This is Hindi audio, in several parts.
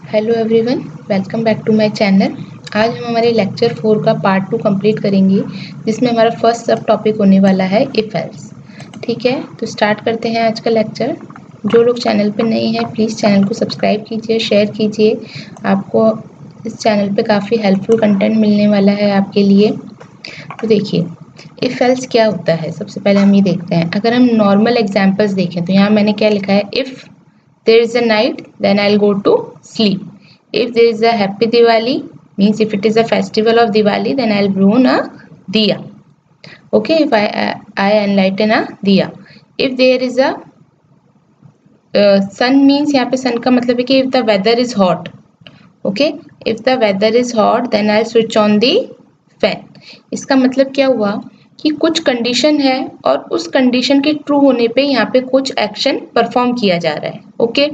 Hello everyone, welcome back to my channel. आज हम हमारे लेक्चर 4 का पार्ट 2 कंप्लीट करेंगे, जिसमें हमारा फर्स्ट सब टॉपिक होने वाला है इफ एल्स। ठीक है, तो स्टार्ट करते हैं आज का लेक्चर। जो लोग चैनल पे नए हैं प्लीज़ चैनल को सब्सक्राइब कीजिए, शेयर कीजिए। आपको इस चैनल पे काफ़ी हेल्पफुल कंटेंट मिलने वाला है आपके लिए। तो देखिए, इफ एल्स क्या होता है, सबसे पहले हम ये देखते हैं। अगर हम नॉर्मल एग्जाम्पल्स देखें तो यहाँ मैंने क्या लिखा है, if there is a night then I'll go to sleep. If there is a happy Diwali, means if it is a festival of Diwali, then I'll burn a diya. Okay, if I enlighten a diya. If there is a sun, means यहाँ पे sun का मतलब है कि if the weather is hot. Okay, if the weather is hot then I'll switch on the fan. इसका मतलब क्या हुआ कि कुछ कंडीशन है और उस कंडीशन के ट्रू होने पे यहाँ पे कुछ एक्शन परफॉर्म किया जा रहा है। ओके,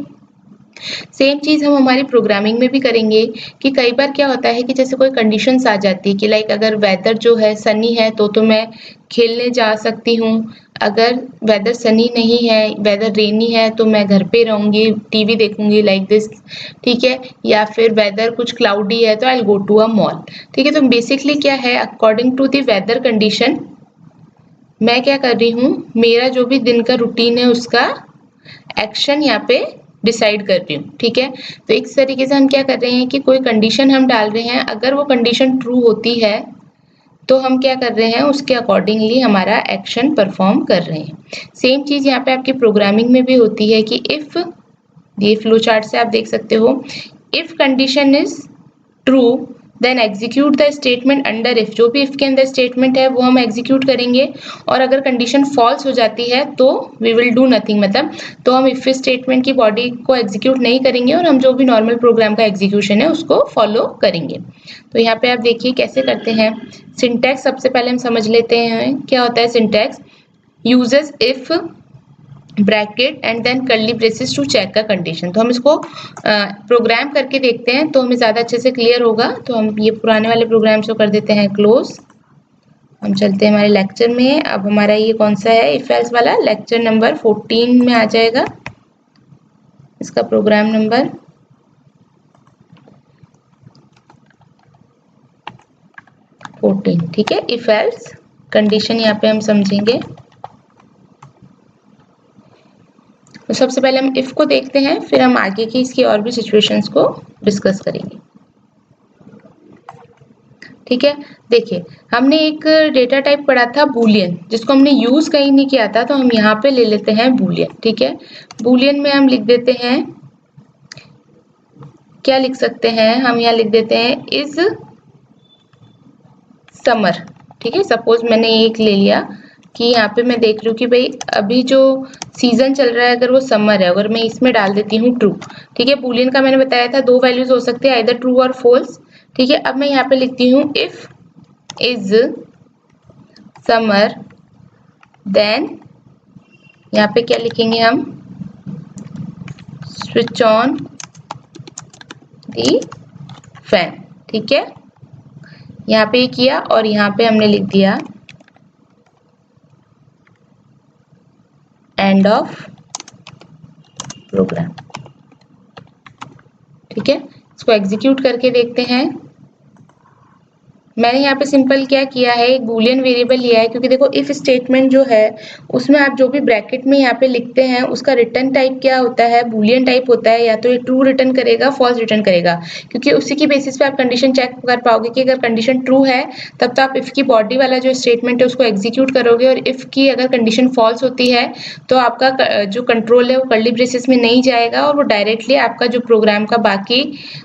सेम चीज़ हम हमारी प्रोग्रामिंग में भी करेंगे कि कई बार क्या होता है कि जैसे कोई कंडीशंस आ जाती है कि लाइक अगर वेदर जो है सनी है तो मैं खेलने जा सकती हूँ, अगर वेदर सनी नहीं है, वेदर रेनी है तो मैं घर पे रहूँगी, टीवी देखूँगी, लाइक दिस। ठीक है, या फिर वेदर कुछ क्लाउडी है तो I will go to a mall. ठीक है, तो बेसिकली क्या है, according to the weather condition मैं क्या कर रही हूँ, मेरा जो भी दिन का रूटीन है उसका एक्शन यहाँ पे डिसाइड कर रही हूँ। ठीक है, तो इस तरीके से हम क्या कर रहे हैं कि कोई कंडीशन हम डाल रहे हैं, अगर वो कंडीशन ट्रू होती है तो हम क्या कर रहे हैं, उसके अकॉर्डिंगली हमारा एक्शन परफॉर्म कर रहे हैं। सेम चीज़ यहाँ पे आपकी प्रोग्रामिंग में भी होती है कि इफ़, ये फ्लो चार्ट से आप देख सकते हो, if condition is true then execute the statement under if. जो भी इफ के अंदर स्टेटमेंट है वो हम एग्जीक्यूट करेंगे, और अगर कंडीशन फॉल्स हो जाती है तो वी विल डू नथिंग, मतलब तो हम इफ स्टेटमेंट की बॉडी को एग्जीक्यूट नहीं करेंगे और हम जो भी नॉर्मल प्रोग्राम का एग्जीक्यूशन है उसको फॉलो करेंगे। तो यहाँ पे आप देखिए कैसे करते हैं। सिंटैक्स सबसे पहले हम समझ लेते हैं क्या होता है। Syntax uses if bracket and then curly braces to check का कंडीशन। तो हम इसको प्रोग्राम करके देखते हैं तो हमें ज़्यादा अच्छे से क्लियर होगा। तो हम ये पुराने वाले प्रोग्राम्स को कर देते हैं क्लोज। हम चलते हैं हमारे लेक्चर में। अब हमारा ये कौन सा है, इफ एल्स वाला, लेक्चर नंबर 14 में आ जाएगा इसका प्रोग्राम नंबर। ठीक है, इफ एल्स कंडीशन यहाँ पे हम समझेंगे। तो सबसे पहले हम इफ को देखते हैं, फिर हम आगे की इसकी और भी सिचुएशंस को डिस्कस करेंगे। ठीक है, देखिए हमने एक डेटा टाइप पढ़ा था बूलियन, जिसको हमने यूज कहीं नहीं किया था, तो हम यहाँ पे ले लेते हैं बूलियन। ठीक है, बूलियन में हम लिख देते हैं, क्या लिख सकते हैं हम, यहाँ लिख देते हैं इज समर। ठीक है, सपोज मैंने एक ले लिया कि यहाँ पे मैं देख रही हूँ कि भाई अभी जो सीजन चल रहा है अगर वो समर है, अगर मैं इसमें डाल देती हूँ ट्रू। ठीक है, बूलियन का मैंने बताया था दो वैल्यूज हो सकते हैं, आइदर ट्रू और फॉल्स। ठीक है, अब मैं यहाँ पे लिखती हूँ इफ इज समर देन, यहाँ पे क्या लिखेंगे हम, स्विच ऑन दी फैन। ठीक है, यहाँ पे किया और यहाँ पे हमने लिख दिया एंड ऑफ प्रोग्राम। ठीक है, इसको एग्जीक्यूट करके देखते हैं। मैंने यहाँ पे सिंपल क्या किया है, एक बूलियन वेरिएबल लिया है, क्योंकि देखो इफ स्टेटमेंट जो है उसमें आप जो भी ब्रैकेट में यहाँ पे लिखते हैं उसका रिटर्न टाइप क्या होता है, बूलियन टाइप होता है। या तो ये ट्रू रिटर्न करेगा, फॉल्स रिटर्न करेगा, क्योंकि उसी की बेसिस पे आप कंडीशन चेक कर पाओगे कि अगर कंडीशन ट्रू है तब तो आप इफ की बॉडी वाला जो स्टेटमेंट है उसको एग्जीक्यूट करोगे, और इफ की अगर कंडीशन फॉल्स होती है तो आपका जो कंट्रोल है वो कर्ली ब्रेसेस में नहीं जाएगा और वो डायरेक्टली आपका जो प्रोग्राम का बाकी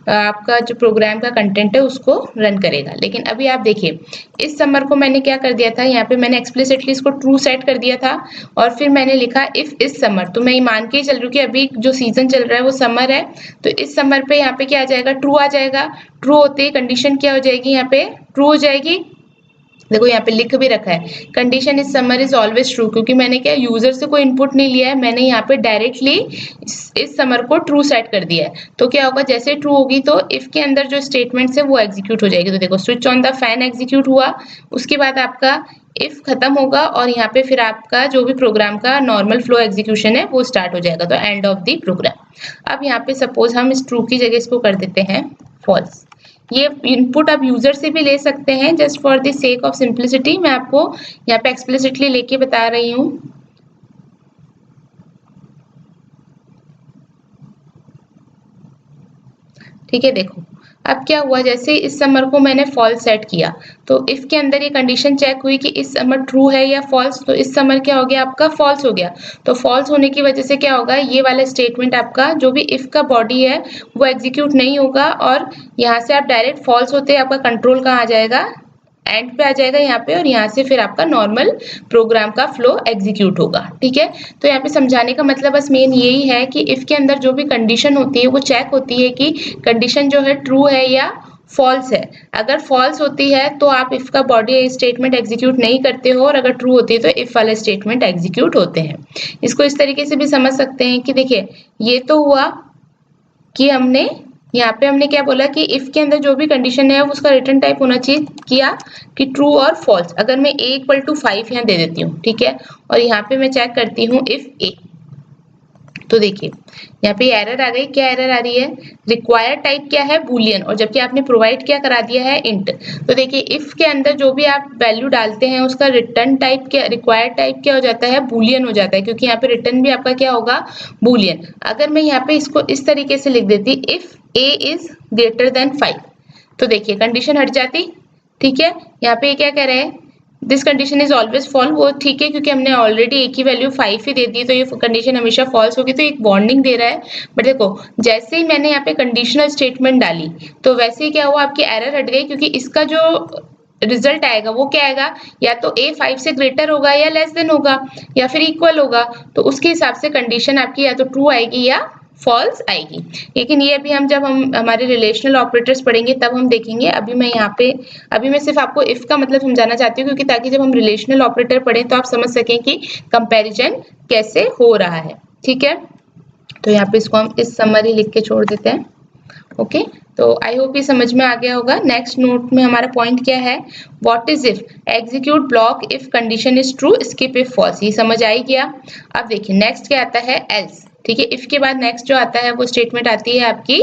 आपका जो प्रोग्राम का कंटेंट है उसको रन करेगा। लेकिन अभी आप देखिए, इस समर को मैंने क्या कर दिया था, यहाँ पे मैंने एक्सप्लिसिटली इसको ट्रू सेट कर दिया था, और फिर मैंने लिखा इफ इस समर। तो मैं ये मान के ही चल रही हूँ कि अभी जो सीजन चल रहा है वो समर है, तो इस समर पे यहाँ पे क्या आ जाएगा, ट्रू आ जाएगा। ट्रू होते ही कंडीशन क्या हो जाएगी, यहाँ पे ट्रू हो जाएगी। देखो यहाँ पे लिख भी रखा है condition is summer is always true, क्योंकि मैंने क्या यूजर से कोई इनपुट नहीं लिया है, मैंने यहाँ पे डायरेक्टली इस समर को ट्रू सेट कर दिया है। तो क्या होगा, जैसे ट्रू होगी तो इफ के अंदर जो स्टेटमेंट्स है वो एग्जीक्यूट हो जाएगी। तो देखो switch on the fan execute हुआ, उसके बाद आपका इफ खत्म होगा और यहाँ पे फिर आपका जो भी प्रोग्राम का नॉर्मल फ्लो एग्जीक्यूशन है वो स्टार्ट हो जाएगा, तो एंड ऑफ द प्रोग्राम। अब यहाँ पे सपोज हम इस ट्रू की जगह इसको कर देते हैं फॉल्स। ये इनपुट आप यूजर से भी ले सकते हैं, just for the sake of simplicity मैं आपको यहाँ पे एक्सप्लिसिटली लेके बता रही हूँ। ठीक है, देखो अब क्या हुआ, जैसे इस समर को मैंने फॉल्स सेट किया तो इफ के अंदर ये कंडीशन चेक हुई कि इस समर ट्रू है या फॉल्स, तो इस समर क्या हो गया आपका फॉल्स हो गया। तो फॉल्स होने की वजह से क्या होगा, ये वाला स्टेटमेंट आपका जो भी इफ का बॉडी है वो एग्जीक्यूट नहीं होगा, और यहाँ से आप डायरेक्ट फॉल्स होते आपका कंट्रोल कहाँ आ जाएगा, एंड पे आ जाएगा यहाँ पे, और यहाँ से फिर आपका नॉर्मल प्रोग्राम का फ्लो एग्जीक्यूट होगा। ठीक है, तो यहाँ पे समझाने का मतलब बस मेन यही है कि इफ के अंदर जो भी कंडीशन होती है वो चेक होती है कि कंडीशन जो है ट्रू है या फॉल्स है। अगर फॉल्स होती है तो आप इफ का बॉडी स्टेटमेंट एग्जीक्यूट नहीं करते हो, और अगर ट्रू होती है तो इफ वाले स्टेटमेंट एग्जीक्यूट होते हैं। इसको इस तरीके से भी समझ सकते हैं कि देखिए ये तो हुआ कि हमने यहाँ पे हमने क्या बोला कि इफ के अंदर जो भी कंडीशन है उसका रिटर्न टाइप होना चाहिए किया कि ट्रू और फॉल्स। अगर मैं a इक्वल टू 5 यहाँ दे देती हूँ, ठीक है, और यहाँ पे मैं चेक करती हूँ इफ a, तो देखिए यहाँ पे एरर आ गई। क्या एरर आ रही है, रिक्वायर्ड टाइप क्या है बूलियन, और जबकि आपने प्रोवाइड क्या करा दिया है इंट। तो देखिए इफ के अंदर जो भी आप वैल्यू डालते हैं उसका रिटर्न टाइप क्या, रिक्वायर्ड टाइप क्या हो जाता है, बूलियन हो जाता है, क्योंकि यहाँ पे रिटर्न भी आपका क्या होगा, बूलियन। अगर मैं यहाँ पे इसको इस तरीके से लिख देती if a is greater then 5, तो देखिए कंडीशन हट जाती। ठीक है, यहाँ पे क्या कह रहे हैं, this condition is always false, वो ठीक है क्योंकि हमने ऑलरेडी एक ही वैल्यू 5 ही दे दी, तो ये कंडीशन हमेशा फॉल्स होगी, तो एक वार्निंग दे रहा है। बट देखो जैसे ही मैंने यहाँ पे कंडीशनल स्टेटमेंट डाली तो वैसे ही क्या हुआ, आपकी एरर हट गई, क्योंकि इसका जो रिजल्ट आएगा वो क्या आएगा, या तो a 5 से ग्रेटर होगा या लेस देन होगा या फिर इक्वल होगा, तो उसके हिसाब से कंडीशन आपकी या तो ट्रू आएगी या फॉल्स आएगी। लेकिन ये अभी हम जब हम हमारे रिलेशनल ऑपरेटर्स पढ़ेंगे तब हम देखेंगे। अभी मैं यहाँ पे अभी मैं सिर्फ आपको इफ का मतलब समझाना चाहती हूँ, क्योंकि ताकि जब हम रिलेशनल ऑपरेटर पढ़ें तो आप समझ सकें कि कंपैरिजन कैसे हो रहा है। ठीक है, तो यहाँ पे इसको हम इस समरी लिख के छोड़ देते हैं। ओके, तो आई होप ये समझ में आ गया होगा। नेक्स्ट नोट में हमारा पॉइंट क्या है, what is if, execute block if condition is true, skip if false, ये समझ आई गया। अब देखिए नेक्स्ट क्या आता है, एल्स। ठीक है, इफ के बाद नेक्स्ट जो आता है वो स्टेटमेंट आती है आपकी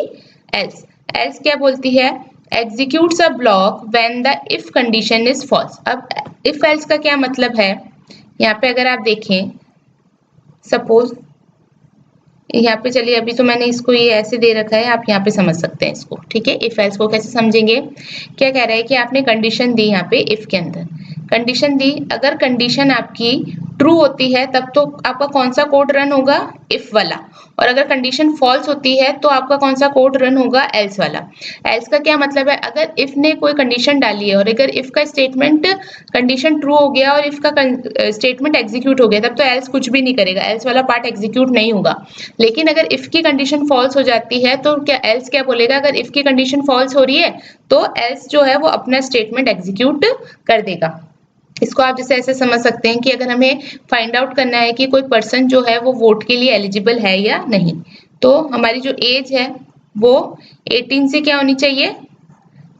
एल्स। एल्स क्या बोलती है, executes a block when the if condition is false. अब इफ एल्स का क्या मतलब है, यहाँ पे अगर आप देखें सपोज यहाँ पे, चलिए अभी तो मैंने इसको ये ऐसे दे रखा है, आप यहाँ पे समझ सकते हैं इसको। ठीक है, इफ एल्स को कैसे समझेंगे, क्या कह रहा है कि आपने कंडीशन दी, यहाँ पे इफ के अंदर कंडीशन दी, अगर कंडीशन आपकी ट्रू होती है तब तो आपका कौन सा कोड रन होगा, इफ वाला, और अगर कंडीशन फॉल्स होती है तो आपका कौन सा कोड रन होगा, एल्स वाला। एल्स का क्या मतलब है, अगर इफ ने कोई कंडीशन डाली है और अगर इफ का स्टेटमेंट कंडीशन ट्रू हो गया और इफ का स्टेटमेंट एग्जीक्यूट हो गया तब तो एल्स कुछ भी नहीं करेगा, एल्स वाला पार्ट एग्जीक्यूट नहीं होगा। लेकिन अगर इफ की कंडीशन फॉल्स हो जाती है तो क्या एल्स क्या बोलेगा, अगर इफ की कंडीशन फॉल्स हो रही है तो एल्स जो है वो अपना स्टेटमेंट एग्जीक्यूट कर देगा। इसको आप जैसे ऐसे समझ सकते हैं कि अगर हमें फाइंड आउट करना है कि कोई पर्सन जो है वो वोट के लिए एलिजिबल है या नहीं, तो हमारी जो एज है वो 18 से क्या होनी चाहिए,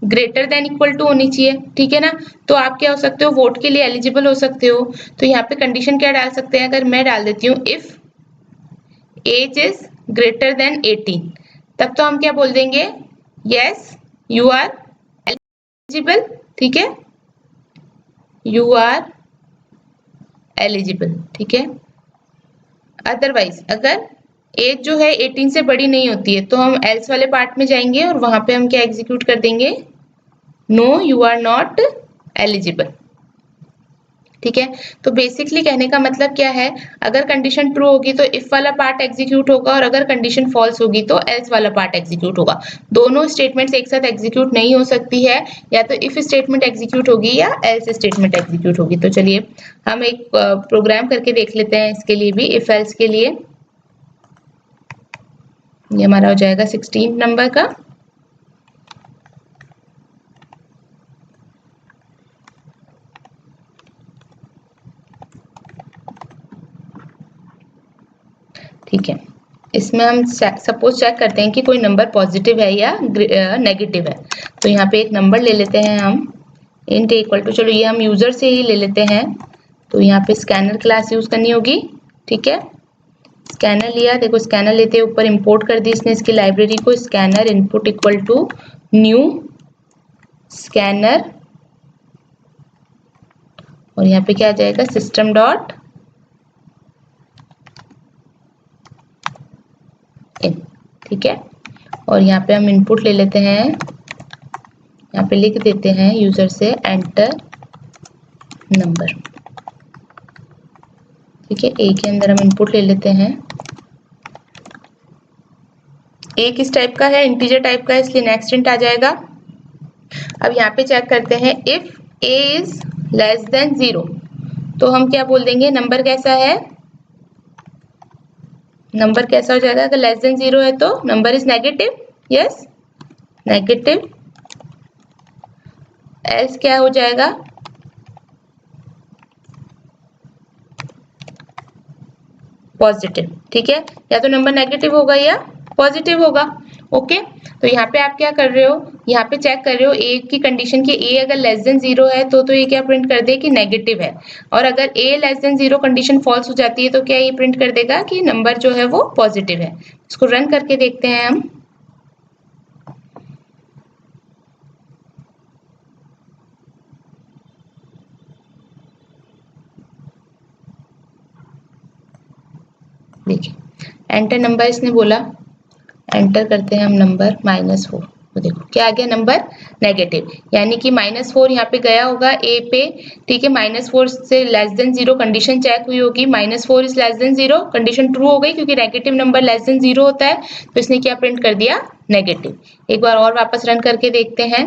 ग्रेटर देन इक्वल टू होनी चाहिए। ठीक है ना, तो आप क्या हो सकते हो, वोट के लिए एलिजिबल हो सकते हो। तो यहाँ पे कंडीशन क्या डाल सकते हैं, अगर मैं डाल देती हूँ if age is greater than 18, तब तो हम क्या बोल देंगे, यस यू आर एलिजिबल। ठीक है, यू आर एलिजिबल। ठीक है, अदरवाइज अगर एज जो है 18 से बड़ी नहीं होती है तो हम एल्स वाले पार्ट में जाएंगे और वहां पे हम क्या एग्जीक्यूट कर देंगे, no you are not eligible. ठीक है, तो बेसिकली कहने का मतलब क्या है, अगर कंडीशन ट्रू होगी तो इफ वाला पार्ट एग्जीक्यूट होगा और अगर कंडीशन फॉल्स होगी तो एल्स वाला पार्ट एग्जीक्यूट होगा। दोनों स्टेटमेंट्स एक साथ एग्जीक्यूट नहीं हो सकती है, या तो इफ स्टेटमेंट एग्जीक्यूट होगी या एल्स स्टेटमेंट एग्जीक्यूट होगी। तो चलिए हम एक प्रोग्राम करके देख लेते हैं इसके लिए भी, इफ एल्स के लिए। ये हमारा हो जाएगा 16 नंबर का। ठीक है, इसमें हम सपोज चेक करते हैं कि कोई नंबर पॉजिटिव है या नेगेटिव है। तो यहाँ पे एक नंबर ले लेते हैं हम, इंट इक्वल टू, चलो ये हम यूजर से ही ले लेते हैं, तो यहाँ पे स्कैनर क्लास यूज करनी होगी। ठीक है, स्कैनर लिया, देखो स्कैनर लेते हैं, ऊपर इंपोर्ट कर दी इसने इसकी लाइब्रेरी को, scanner input equal to new scanner, और यहाँ पे क्या आ जाएगा सिस्टम डॉट इन। ठीक है, और यहाँ पे हम इनपुट ले लेते हैं, यहाँ पे लिख देते हैं यूजर से एंटर नंबर। ठीक है, ए के अंदर हम इनपुट ले लेते हैं, ए किस टाइप का है, इंटीजर टाइप का है, इसलिए नेक्स्ट इंट आ जाएगा। अब यहाँ पे चेक करते हैं, if a is less than 0, तो हम क्या बोल देंगे, नंबर कैसा है, नंबर कैसा हो जाएगा, अगर लेस देन 0 है तो number is negative, yes negative, else क्या हो जाएगा, पॉजिटिव। ठीक है, या तो नंबर नेगेटिव होगा या पॉजिटिव होगा। ओके, तो यहाँ पे आप क्या कर रहे हो, यहाँ पे चेक कर रहे हो ए की कंडीशन की, ए अगर लेस देन 0 है तो ये क्या प्रिंट कर दे कि नेगेटिव है, और अगर ए लेस देन 0 कंडीशन फॉल्स हो जाती है तो क्या ये प्रिंट कर देगा कि नंबर जो है वो पॉजिटिव है। इसको रन करके देखते हैं हम। देखिए एंटर नंबर इसने बोला, एंटर करते हैं हम नंबर -4, तो देखो क्या आ गया नंबर नेगेटिव, यानी कि -4 यहाँ पे गया होगा ए पे। ठीक है, -4 से लेस देन 0 कंडीशन चेक हुई होगी, -4 is less than 0 condition true हो गई, क्योंकि नेगेटिव नंबर लेस देन 0 होता है, तो इसने क्या प्रिंट कर दिया नेगेटिव। एक बार और वापस रन करके देखते हैं,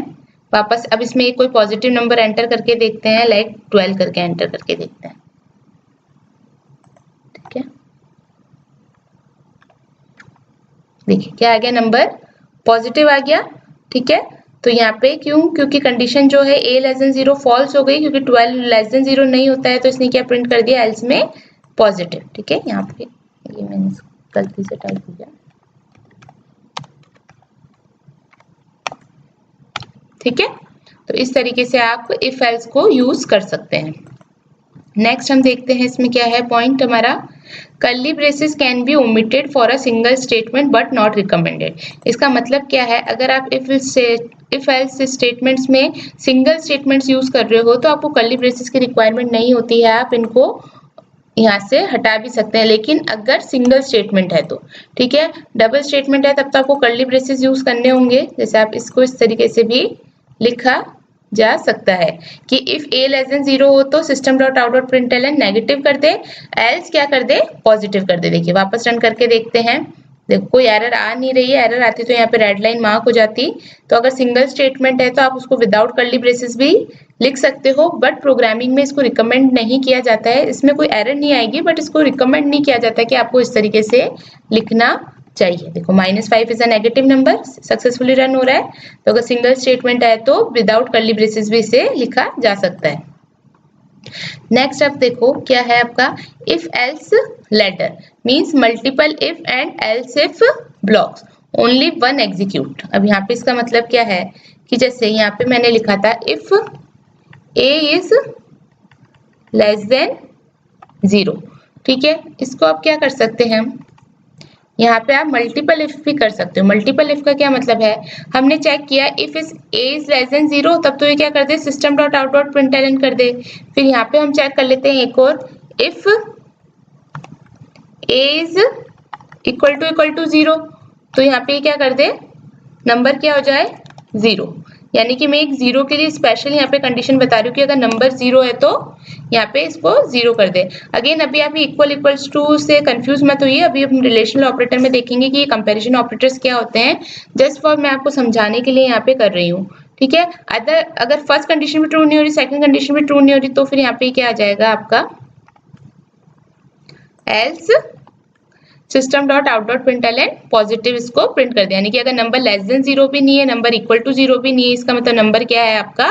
वापस अब इसमें एक कोई पॉजिटिव नंबर एंटर करके देखते हैं, लाइक 12 करके एंटर करके देखते हैं। ठीक है, देखिए क्या आ गया, नंबर पॉजिटिव आ गया। ठीक है, तो यहाँ पे क्यों, क्योंकि कंडीशन जो है ए लेस देन 0 फॉल्स हो गई, क्योंकि 12 लेस देन 0 नहीं होता है, तो इसने क्या प्रिंट कर दिया एल्स में पॉजिटिव। ठीक है, यहाँ पे ये मैंने गलती से टाइप किया। ठीक है, तो इस तरीके से आप इफ एल्स को यूज कर सकते हैं। नेक्स्ट हम देखते हैं इसमें क्या है पॉइंट हमारा, curly braces can be omitted for a single statement but not recommended. इसका मतलब क्या है, अगर आप इफ एल्स स्टेटमेंट्स में सिंगल स्टेटमेंट्स यूज कर रहे हो तो आपको कर्ली ब्रेसेस की रिक्वायरमेंट नहीं होती है, आप इनको यहाँ से हटा भी सकते हैं। लेकिन अगर सिंगल स्टेटमेंट है तो ठीक है, डबल स्टेटमेंट है तब तो आपको कर्ली ब्रेसेस यूज करने होंगे। जैसे आप इसको इस तरीके से भी लिखा जा सकता है कि इफ ए लेस देन 0 हो तो system dot out dot println negative कर दे, एल्स क्या कर दे पॉजिटिव कर दे। देखिए वापस रन करके देखते हैं, देखो कोई एरर आ नहीं रही है, एरर आती तो यहाँ पे रेड लाइन मार्क हो जाती। तो अगर सिंगल स्टेटमेंट है तो आप उसको विदाउट कर्ली ब्रेसेस भी लिख सकते हो, बट प्रोग्रामिंग में इसको रिकमेंड नहीं किया जाता है। इसमें कोई एरर नहीं आएगी, बट इसको रिकमेंड नहीं किया जाता है कि आपको इस तरीके से लिखना चाहिए। देखो -5 is a negative number, successfully run हो रहा है, तो अगर सिंगल स्टेटमेंट है तो विदाउट कर्ली ब्रेसेस भी इसे लिखा जा सकता है। नेक्स्ट अब देखो क्या है आपका, if else ladder means multiple if and else if blocks, only one execute. अब यहाँ पे इसका मतलब क्या है कि जैसे यहाँ पे मैंने लिखा था if a is less than 0, ठीक है, इसको आप क्या कर सकते हैं, यहाँ पे आप मल्टीपल इफ भी कर सकते हो। मल्टीपल इफ का क्या मतलब है, हमने चेक किया if is a is less than 0, तब तो ये क्या कर दे system dot out dot println कर दे। फिर यहाँ पे हम चेक कर लेते हैं एक और, if a is equal to 0, तो यहाँ पे क्या कर दे नंबर क्या हो जाए 0, यानी कि मैं एक 0 के लिए स्पेशल यहाँ पे कंडीशन बता रही हूँ कि अगर नंबर 0 है तो यहाँ पे इसको 0 कर दे। अगेन अभी आप इक्वल इक्वल्स टू से कंफ्यूज मत होइए, अभी हम रिलेशनल ऑपरेटर में देखेंगे कि ये कंपैरिजन ऑपरेटर्स क्या होते हैं। जस्ट फॉर मैं आपको समझाने के लिए यहाँ पे कर रही हूँ, ठीक है। अगर फर्स्ट कंडीशन भी ट्रू नहीं हो रही, सेकंड कंडीशन भी ट्रू नहीं हो रही, तो फिर यहाँ पे क्या आ जाएगा आपका else system dot out dot println positive इसको प्रिंट कर दिया, यानी कि अगर नंबर लेस देन 0 भी नहीं है, नंबर इक्वल टू 0 भी नहीं है, इसका मतलब नंबर क्या है आपका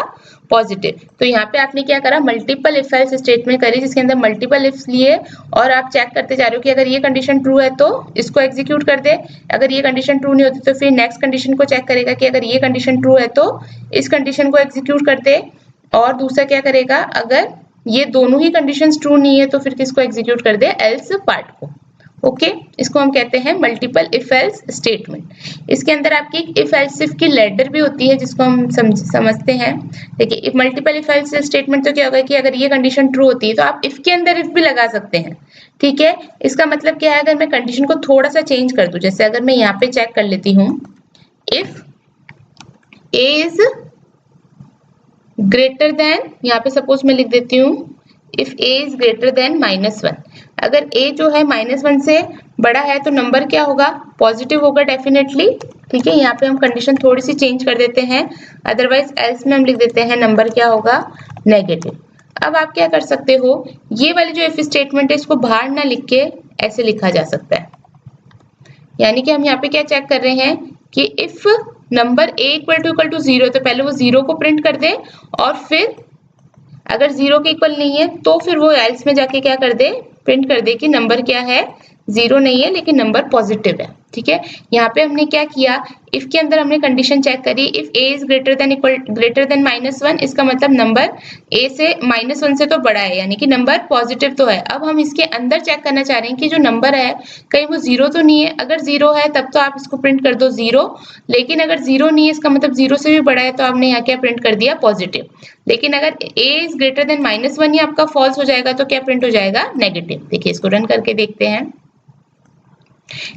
पॉजिटिव। तो यहाँ पे आपने क्या करा, मल्टीपल इफ एल्स स्टेटमेंट करी जिसके अंदर मल्टीपल इफ्स लिए, और आप चेक करते जा रहे हो कि अगर ये कंडीशन ट्रू है तो इसको एग्जीक्यूट कर दे, अगर ये कंडीशन ट्रू नहीं होती तो फिर नेक्स्ट कंडीशन को चेक करेगा कि अगर ये कंडीशन ट्रू है तो इस कंडीशन को एग्जीक्यूट कर दे, और दूसरा क्या करेगा, अगर ये दोनों ही कंडीशंस ट्रू नहीं है तो फिर किसको एग्जीक्यूट कर दे, एल्स पार्ट को। ओके, इसको हम कहते हैं मल्टीपल इफ एल्स स्टेटमेंट। इसके अंदर आपकी एक इफ एल्स इफ की लैडर भी होती है जिसको हम समझते हैं। देखिए मल्टीपल इफ एल्स स्टेटमेंट तो क्या होगा कि अगर ये कंडीशन ट्रू होती है तो आप इफ के अंदर इफ भी लगा सकते हैं। ठीक है, इसका मतलब क्या है, अगर मैं कंडीशन को थोड़ा सा चेंज कर दूं, जैसे अगर मैं यहाँ पे चेक कर लेती हूँ, if a is greater then, यहाँ पे सपोज मैं लिख देती हूँ if a is greater then -1। अगर ए जो है -1 से बड़ा है तो नंबर क्या होगा, पॉजिटिव होगा डेफिनेटली। ठीक है, यहाँ पे हम कंडीशन थोड़ी सी चेंज कर देते हैं, अदरवाइज एल्स में हम लिख देते हैं नंबर क्या होगा, नेगेटिव। अब आप क्या कर सकते हो, ये वाली जो इफ स्टेटमेंट है इसको बाहर ना लिख के ऐसे लिखा जा सकता है। यानी कि हम यहाँ पे क्या चेक कर रहे हैं कि if number a equal to 0 तो पहले वो 0 को प्रिंट कर दे, और फिर अगर 0 के इक्वल नहीं है तो फिर वो एल्स में जाके क्या कर दे, प्रिंट कर दे कि नंबर क्या है, 0 नहीं है लेकिन नंबर पॉजिटिव है। ठीक है, यहाँ पे हमने क्या किया, इफ के अंदर हमने कंडीशन चेक करी, if a is greater then -1, इसका मतलब नंबर a से -1 से तो बड़ा है, यानी कि नंबर पॉजिटिव तो है। अब हम इसके अंदर चेक करना चाह रहे हैं कि जो नंबर है कहीं वो 0 तो नहीं है। अगर 0 है तब तो आप इसको प्रिंट कर दो 0, लेकिन अगर 0 नहीं है इसका मतलब 0 से भी बड़ा है तो आपने यहाँ क्या प्रिंट कर दिया, पॉजिटिव। लेकिन अगर a इज ग्रेटर देन -1 ही आपका फॉल्स हो जाएगा तो क्या प्रिंट हो जाएगा, नेगेटिव। देखिए इसको रन करके देखते हैं,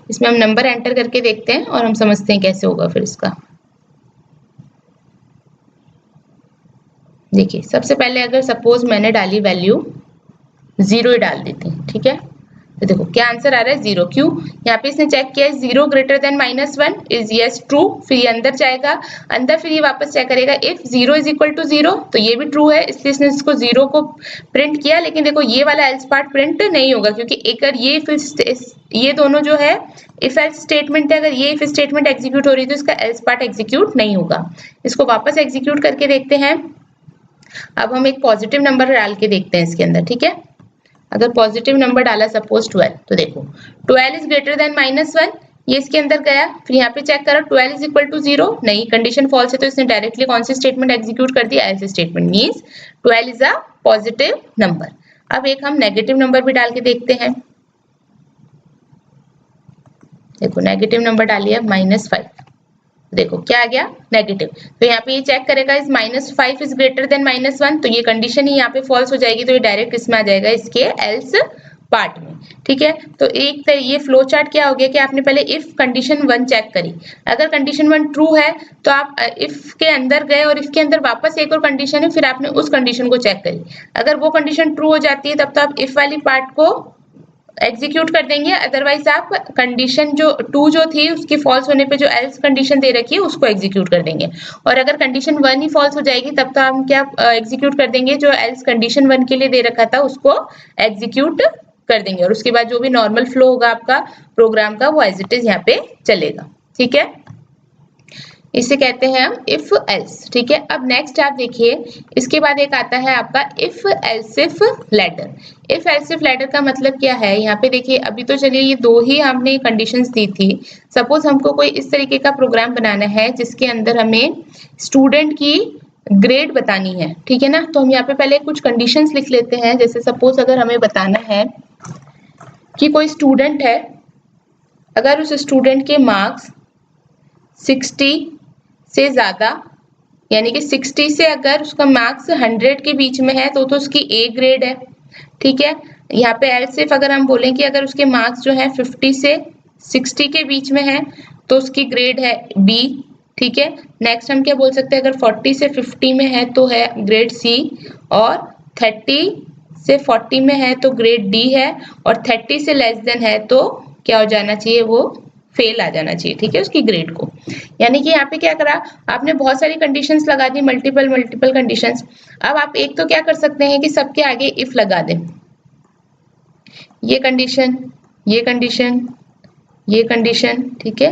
इसमें हम नंबर एंटर करके देखते हैं और हम समझते हैं कैसे होगा फिर इसका। देखिए सबसे पहले अगर सपोज मैंने डाली वैल्यू 0 ही डाल देती हूँ। ठीक है, तो देखो क्या आंसर आ रहा है, 0। क्यों, यहाँ पे इसने चेक किया 0 greater than -1 is yes true, फिर ये अंदर जाएगा, अंदर फिर ये वापस चेक करेगा इफ 0 इज इक्वल टू 0, तो ये भी ट्रू है इसलिए इसने इसको 0 को प्रिंट किया। लेकिन देखो ये वाला एल्स पार्ट प्रिंट नहीं होगा क्योंकि अगर ये दोनों जो है इफ एल्स स्टेटमेंट है, अगर ये इफ स्टेटमेंट एग्जीक्यूट हो रही है तो इसका एल्स पार्ट एग्जीक्यूट नहीं होगा। इसको वापस एग्जीक्यूट करके देखते हैं। अब हम एक पॉजिटिव नंबर डाल के देखते हैं इसके अंदर। ठीक है, अगर पॉजिटिव नंबर डाला सपोज 12, तो देखो 12 इज ग्रेटर देन -1, ये इसके अंदर गया, फिर यहाँ पे चेक करो 12 इज इक्वल टू 0, नहीं कंडीशन फॉल्स है तो इसने डायरेक्टली कौन सी स्टेटमेंट एग्जीक्यूट कर दिया, else statement, means 12 is a positive number. अब एक हम नेगेटिव नंबर भी डाल के देखते हैं। देखो नेगेटिव नंबर डालिए -5, देखो क्या आ गया, नेगेटिव। तो यहाँ पे ये चेक करेगा इस -5 इज ग्रेटर देन -1, तो ये कंडीशन ही यहाँ पे फॉल्स हो जाएगी, तो ये डायरेक्ट इसमें आ जाएगा, इसके एल्स पार्ट में। ठीक है, तो एक ये फ्लो चार्ट क्या हो गया कि आपने पहले इफ कंडीशन 1 चेक करी, अगर कंडीशन 1 ट्रू है तो आप इफ के अंदर गए और इफ के अंदर वापस एक और कंडीशन है, फिर आपने उस कंडीशन को चेक करी, अगर वो कंडीशन ट्रू हो जाती है तब तो आप इफ वाली पार्ट को एग्जीक्यूट कर देंगे, अदरवाइज आप कंडीशन जो 2 जो थी उसकी फॉल्स होने पे जो एल्स कंडीशन दे रखी है उसको एग्जीक्यूट कर देंगे। और अगर कंडीशन 1 ही फॉल्स हो जाएगी तब तो हम क्या एग्जीक्यूट कर देंगे, जो एल्स कंडीशन 1 के लिए दे रखा था उसको एग्जीक्यूट कर देंगे, और उसके बाद जो भी नॉर्मल फ्लो होगा आपका प्रोग्राम का वो एज इट इज यहाँ पे चलेगा। ठीक है, इसे कहते हैं हम इफ एल्स। ठीक है, अब नेक्स्ट आप देखिए, इसके बाद एक आता है आपका if else if ladder. If else if ladder का मतलब क्या है, यहाँ पे देखिए अभी तो चलिए ये 2 ही हमने कंडीशंस दी थी। सपोज हमको कोई इस तरीके का प्रोग्राम बनाना है जिसके अंदर हमें स्टूडेंट की ग्रेड बतानी है। ठीक है ना, तो हम यहाँ पे पहले कुछ कंडीशंस लिख लेते हैं। जैसे सपोज अगर हमें बताना है कि कोई स्टूडेंट है, अगर उस स्टूडेंट के मार्क्स 60 से ज्यादा, यानी कि 60 से अगर उसका मार्क्स 100 के बीच में है तो उसकी ए ग्रेड है। ठीक है, यहाँ पे एल्स इफ अगर हम बोलें कि अगर उसके मार्क्स जो है 50 से 60 के बीच में है तो उसकी ग्रेड है बी। ठीक है, नेक्स्ट हम क्या बोल सकते हैं, अगर 40 से 50 में है तो है ग्रेड सी, और 30 से 40 में है तो ग्रेड डी है, और 30 से लेस देन है तो क्या हो जाना चाहिए, वो फेल आ जाना चाहिए। ठीक है, उसकी ग्रेड को। यानी कि यहाँ पे क्या करा आपने, बहुत सारी कंडीशंस लगा दी, मल्टीपल कंडीशंस। अब आप एक तो क्या कर सकते हैं कि सबके आगे इफ लगा दें, ये कंडीशन, ये कंडीशन, ये कंडीशन, ठीक है,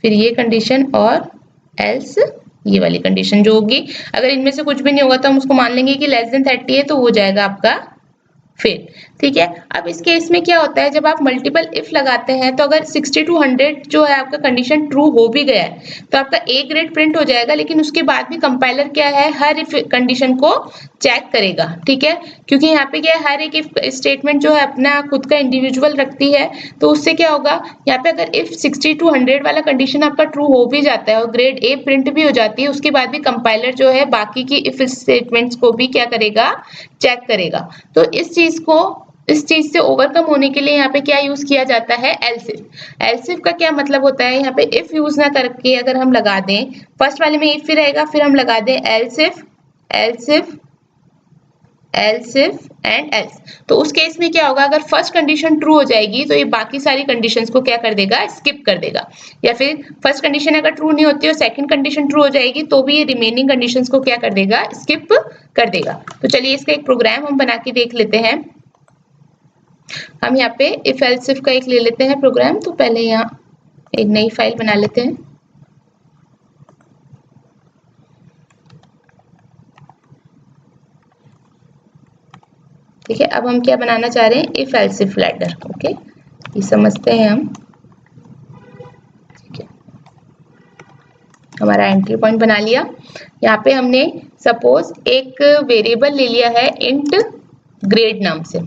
फिर ये कंडीशन और एल्स ये वाली कंडीशन जो होगी, अगर इनमें से कुछ भी नहीं होगा तो हम उसको मान लेंगे कि लेस देन 30 है तो हो जाएगा आपका फेल। ठीक है, अब इस केस में क्या होता है, जब आप मल्टीपल इफ लगाते हैं तो अगर 60 to 100 जो है आपका कंडीशन ट्रू हो भी गया है तो आपका ए ग्रेड प्रिंट हो जाएगा, लेकिन उसके बाद भी कंपाइलर क्या है, हर इफ कंडीशन को चेक करेगा। ठीक है, क्योंकि यहाँ पे क्या है, हर एक इफ स्टेटमेंट जो है अपना खुद का इंडिविजुअल रखती है, तो उससे क्या होगा, यहाँ पे अगर इफ 60 to 100 वाला कंडीशन आपका ट्रू हो भी जाता है और ग्रेड ए प्रिंट भी हो जाती है, उसके बाद भी कंपाइलर जो है बाकी की इफ स्टेटमेंट्स को भी क्या करेगा, चेक करेगा। तो इस चीज से ओवरकम होने के लिए यहाँ पे क्या यूज किया जाता है, एल्स इफ। एल्स इफ का क्या मतलब होता है, यहाँ पे इफ यूज ना करके अगर हम लगा दें, फर्स्ट वाले में इफ ही रहेगा, फिर हम लगा दें else if, else if, else if and else, तो उस केस में क्या होगा, अगर फर्स्ट कंडीशन ट्रू हो जाएगी तो ये बाकी सारी कंडीशंस को क्या कर देगा, स्किप कर देगा। या फिर फर्स्ट कंडीशन अगर ट्रू नहीं होती और सेकंड कंडीशन ट्रू हो जाएगी तो भी ये रिमेनिंग कंडीशंस को क्या कर देगा, स्किप कर देगा। तो चलिए इसका एक प्रोग्राम हम बना के देख लेते हैं। हम यहाँ पे इफ एल्स इफ का एक ले लेते हैं प्रोग्राम। तो पहले यहाँ एक नई फाइल बना लेते हैं। ठीक है, अब हम क्या बनाना चाह रहे हैं, if else if ladder. Okay, ये समझते हैं हम। ठीक है, हमारा एंट्री पॉइंट बना लिया। यहाँ पे हमने सपोज एक वेरिएबल ले लिया है इंट ग्रेड नाम से।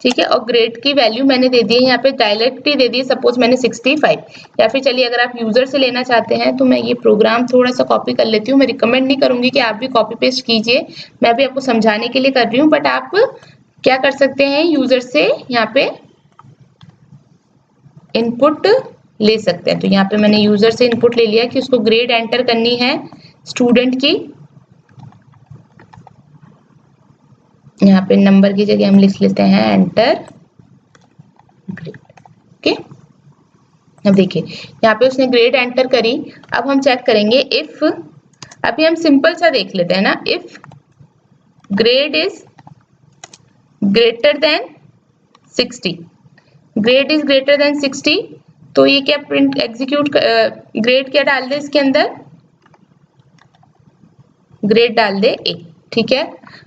ठीक है, और ग्रेड की वैल्यू मैंने दे दी है यहाँ पे, डायरेक्ट ही दे दी है, सपोज मैंने 65। या फिर चलिए अगर आप यूजर से लेना चाहते हैं तो मैं ये प्रोग्राम थोड़ा सा कॉपी कर लेती हूँ। मैं रिकमेंड नहीं करूंगी कि आप भी कॉपी पेस्ट कीजिए, मैं भी आपको समझाने के लिए कर रही हूँ, बट आप क्या कर सकते हैं, यूजर से यहाँ पे इनपुट ले सकते हैं। तो यहाँ पे मैंने यूजर से इनपुट ले लिया कि उसको ग्रेड एंटर करनी है स्टूडेंट की। यहाँ पे नंबर की जगह हम लिख लेते हैं एंटर ग्रेड। ओके, अब देखिए यहाँ पे उसने ग्रेड एंटर करी। अब हम चेक करेंगे इफ, अभी हम सिंपल सा देख लेते हैं ना, if grade is greater then 60, grade is greater then 60, तो ये क्या प्रिंट एग्जीक्यूट, ग्रेड क्या डाल दे इसके अंदर, ग्रेड डाल दे ए। ठीक है,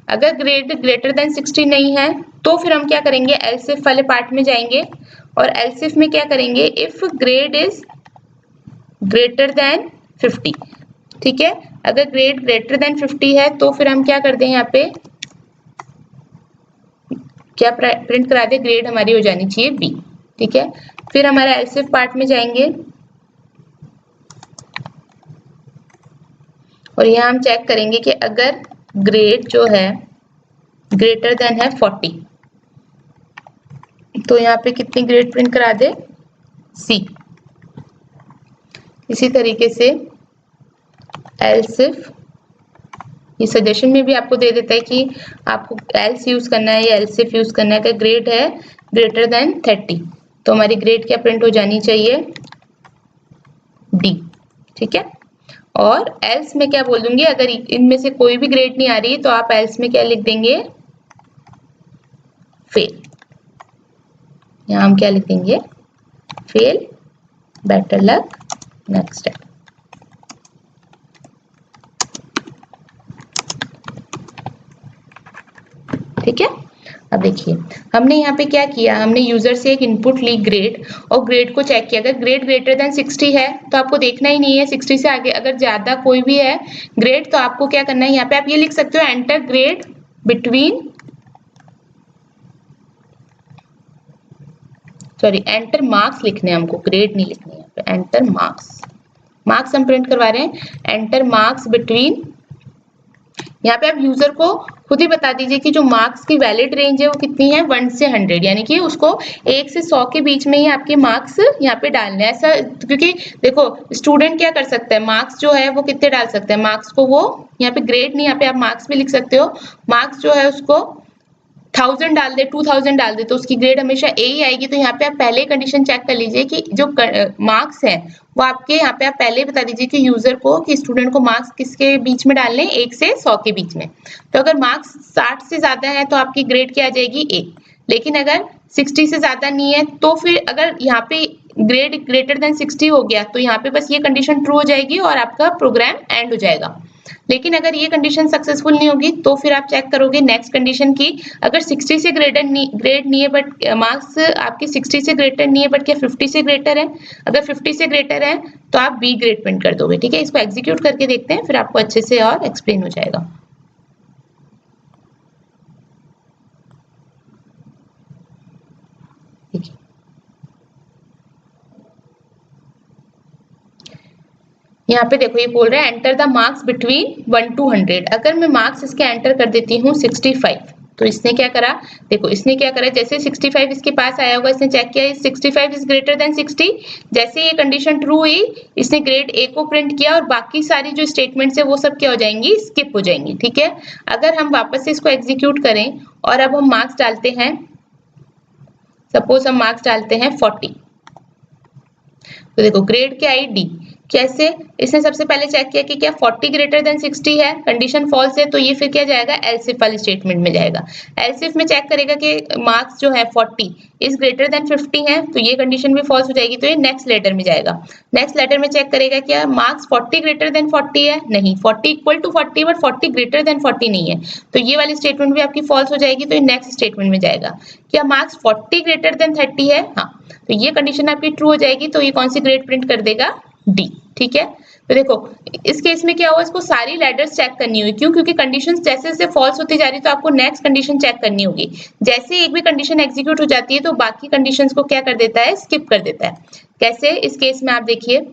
अगर ग्रेड ग्रेटर देन 60 नहीं है तो फिर हम क्या करेंगे, एल्स इफ वाले पार्ट में जाएंगे और एल्स इफ में क्या करेंगे, if grade is greater then 50। ठीक है, अगर ग्रेड ग्रेटर देन 50 है तो फिर हम क्या कर दें, यहाँ पे क्या प्रिंट करा दे, ग्रेड हमारी हो जानी चाहिए बी। ठीक है, फिर हमारा एल्स इफ पार्ट में जाएंगे और यहाँ हम चेक करेंगे कि अगर ग्रेड जो है ग्रेटर देन है 40, तो यहाँ पे कितनी ग्रेड प्रिंट करा दे, सी। इसी तरीके से एल्स इफ, ये सजेशन में भी आपको दे देता है कि आपको एल्स यूज करना है या एल्स इफ यूज करना है। अगर ग्रेड है ग्रेटर देन 30 तो हमारी ग्रेड क्या प्रिंट हो जानी चाहिए, डी। ठीक है, और एल्स में क्या बोल दूंगी, अगर इनमें से कोई भी ग्रेड नहीं आ रही तो आप एल्स में क्या लिख देंगे, फेल। यहाँ हम क्या लिख देंगे, fail, better luck, next step. ठीक है, अब देखिए हमने यहाँ पे क्या किया, हमने यूजर से एक इनपुट ली ग्रेड और ग्रेड को चेक किया। अगर ग्रेड ग्रेटर देन 60 है तो आपको देखना ही नहीं है, 60 से आगे अगर ज्यादा कोई भी है ग्रेड तो आपको क्या करना है, यहाँ पे आप ये लिख सकते हो enter grade between, sorry enter marks लिखने हैं हमको, ग्रेड नहीं लिखने हैं, यहाँ पे एंटर मार्क्स, मार्क्स हम प्रिंट करवा रहे हैं, एंटर मार्क्स बिटवीन। यहाँ पे आप यूजर को खुद ही बता दीजिए कि जो मार्क्स की वैलिड रेंज है वो कितनी है, 1 से 100, यानी कि उसको 1 से 100 के बीच में ही आपके मार्क्स यहाँ पे डालने हैं। ऐसा क्योंकि देखो स्टूडेंट क्या कर सकता है, मार्क्स जो है वो कितने डाल सकते हैं, मार्क्स को वो यहाँ पे ग्रेड नहीं, यहाँ पे आप मार्क्स भी लिख सकते हो, मार्क्स जो है उसको 1000 डाल दे, 2000 डाल दे तो उसकी ग्रेड हमेशा ए ही आएगी। तो यहाँ पे आप पहले कंडीशन चेक कर लीजिए कि जो मार्क्स है वो आपके, यहाँ पे आप पहले बता दीजिए कि यूजर को कि स्टूडेंट को मार्क्स किसके बीच में डालने, 1 से 100 के बीच में। तो अगर मार्क्स 60 से ज्यादा है तो आपकी ग्रेड क्या आ जाएगी, ए। लेकिन अगर 60 से ज्यादा नहीं है तो फिर अगर यहाँ पे ग्रेड ग्रेटर देन 60 हो गया तो यहाँ पे बस ये कंडीशन ट्रू हो जाएगी और आपका प्रोग्राम एंड हो जाएगा। लेकिन अगर ये कंडीशन सक्सेसफुल नहीं होगी तो फिर आप चेक करोगे नेक्स्ट कंडीशन की, अगर 60 से ग्रेड नहीं है बट मार्क्स आपके 60 से ग्रेटर नहीं है बट क्या 50 से ग्रेटर है, अगर 50 से ग्रेटर है तो आप बी ग्रेड प्रिंट कर दोगे। ठीक है, इसको एग्जीक्यूट करके देखते हैं, फिर आपको अच्छे से और एक्सप्लेन हो जाएगा। देखिए यहाँ पे देखो, ये बोल रहा है enter the marks between 1 to 100। अगर मैं मार्क्स इसके एंटर कर देती हूँ 65, तो इसने क्या करा, देखो इसने क्या करा, जैसे 65 इसके पास आया होगा, इसने चेक किया 65 इज ग्रेटर देन 60, जैसे ये कंडीशन ट्रू हुई इसने ग्रेड ए को प्रिंट किया और बाकी सारी जो स्टेटमेंट्स है वो सब क्या हो जाएंगी, स्किप हो जाएंगी। ठीक है, अगर हम वापस से इसको एग्जीक्यूट करें और अब हम मार्क्स डालते हैं, सपोज हम मार्क्स डालते हैं 40, तो देखो ग्रेड क्या आई डी। कैसे, इसने सबसे पहले चेक किया कि क्या 40 ग्रेटर देन 60 है, कंडीशन फॉल्स है, तो ये फिर क्या जाएगा, एल्स इफ वाले स्टेटमेंट में जाएगा। एल्स इफ में चेक करेगा कि मार्क्स जो है 40 इज ग्रेटर देन 50 है, तो ये कंडीशन भी फॉल्स हो जाएगी, तो ये नेक्स्ट लेटर में जाएगा। नेक्स्ट लेटर में चेक करेगा क्या मार्क्स 40 ग्रेटर देन 40 है, नहीं, 40 equal to 40 but 40 greater than 40 नहीं है, तो ये वाली स्टेटमेंट भी आपकी फॉल्स हो जाएगी, तो ये नेक्स्ट स्टेटमेंट में जाएगा। क्या मार्क्स 40 ग्रेटर देन 30 है, हाँ, तो ये कंडीशन आपकी ट्रू हो जाएगी, तो ये कौन सी ग्रेड प्रिंट कर देगा, डी। ठीक है, तो देखो इस केस में क्या हुआ, इसको सारी लेटर्स चेक करनी हुई, क्यों, क्योंकि कंडीशंस जैसे जैसे फॉल्स होती जा रही है तो आपको नेक्स्ट कंडीशन चेक करनी होगी। जैसे एक भी कंडीशन एग्जीक्यूट हो जाती है तो बाकी कंडीशंस को क्या कर देता है, स्किप कर देता है। कैसे, इस केस में आप देखिए,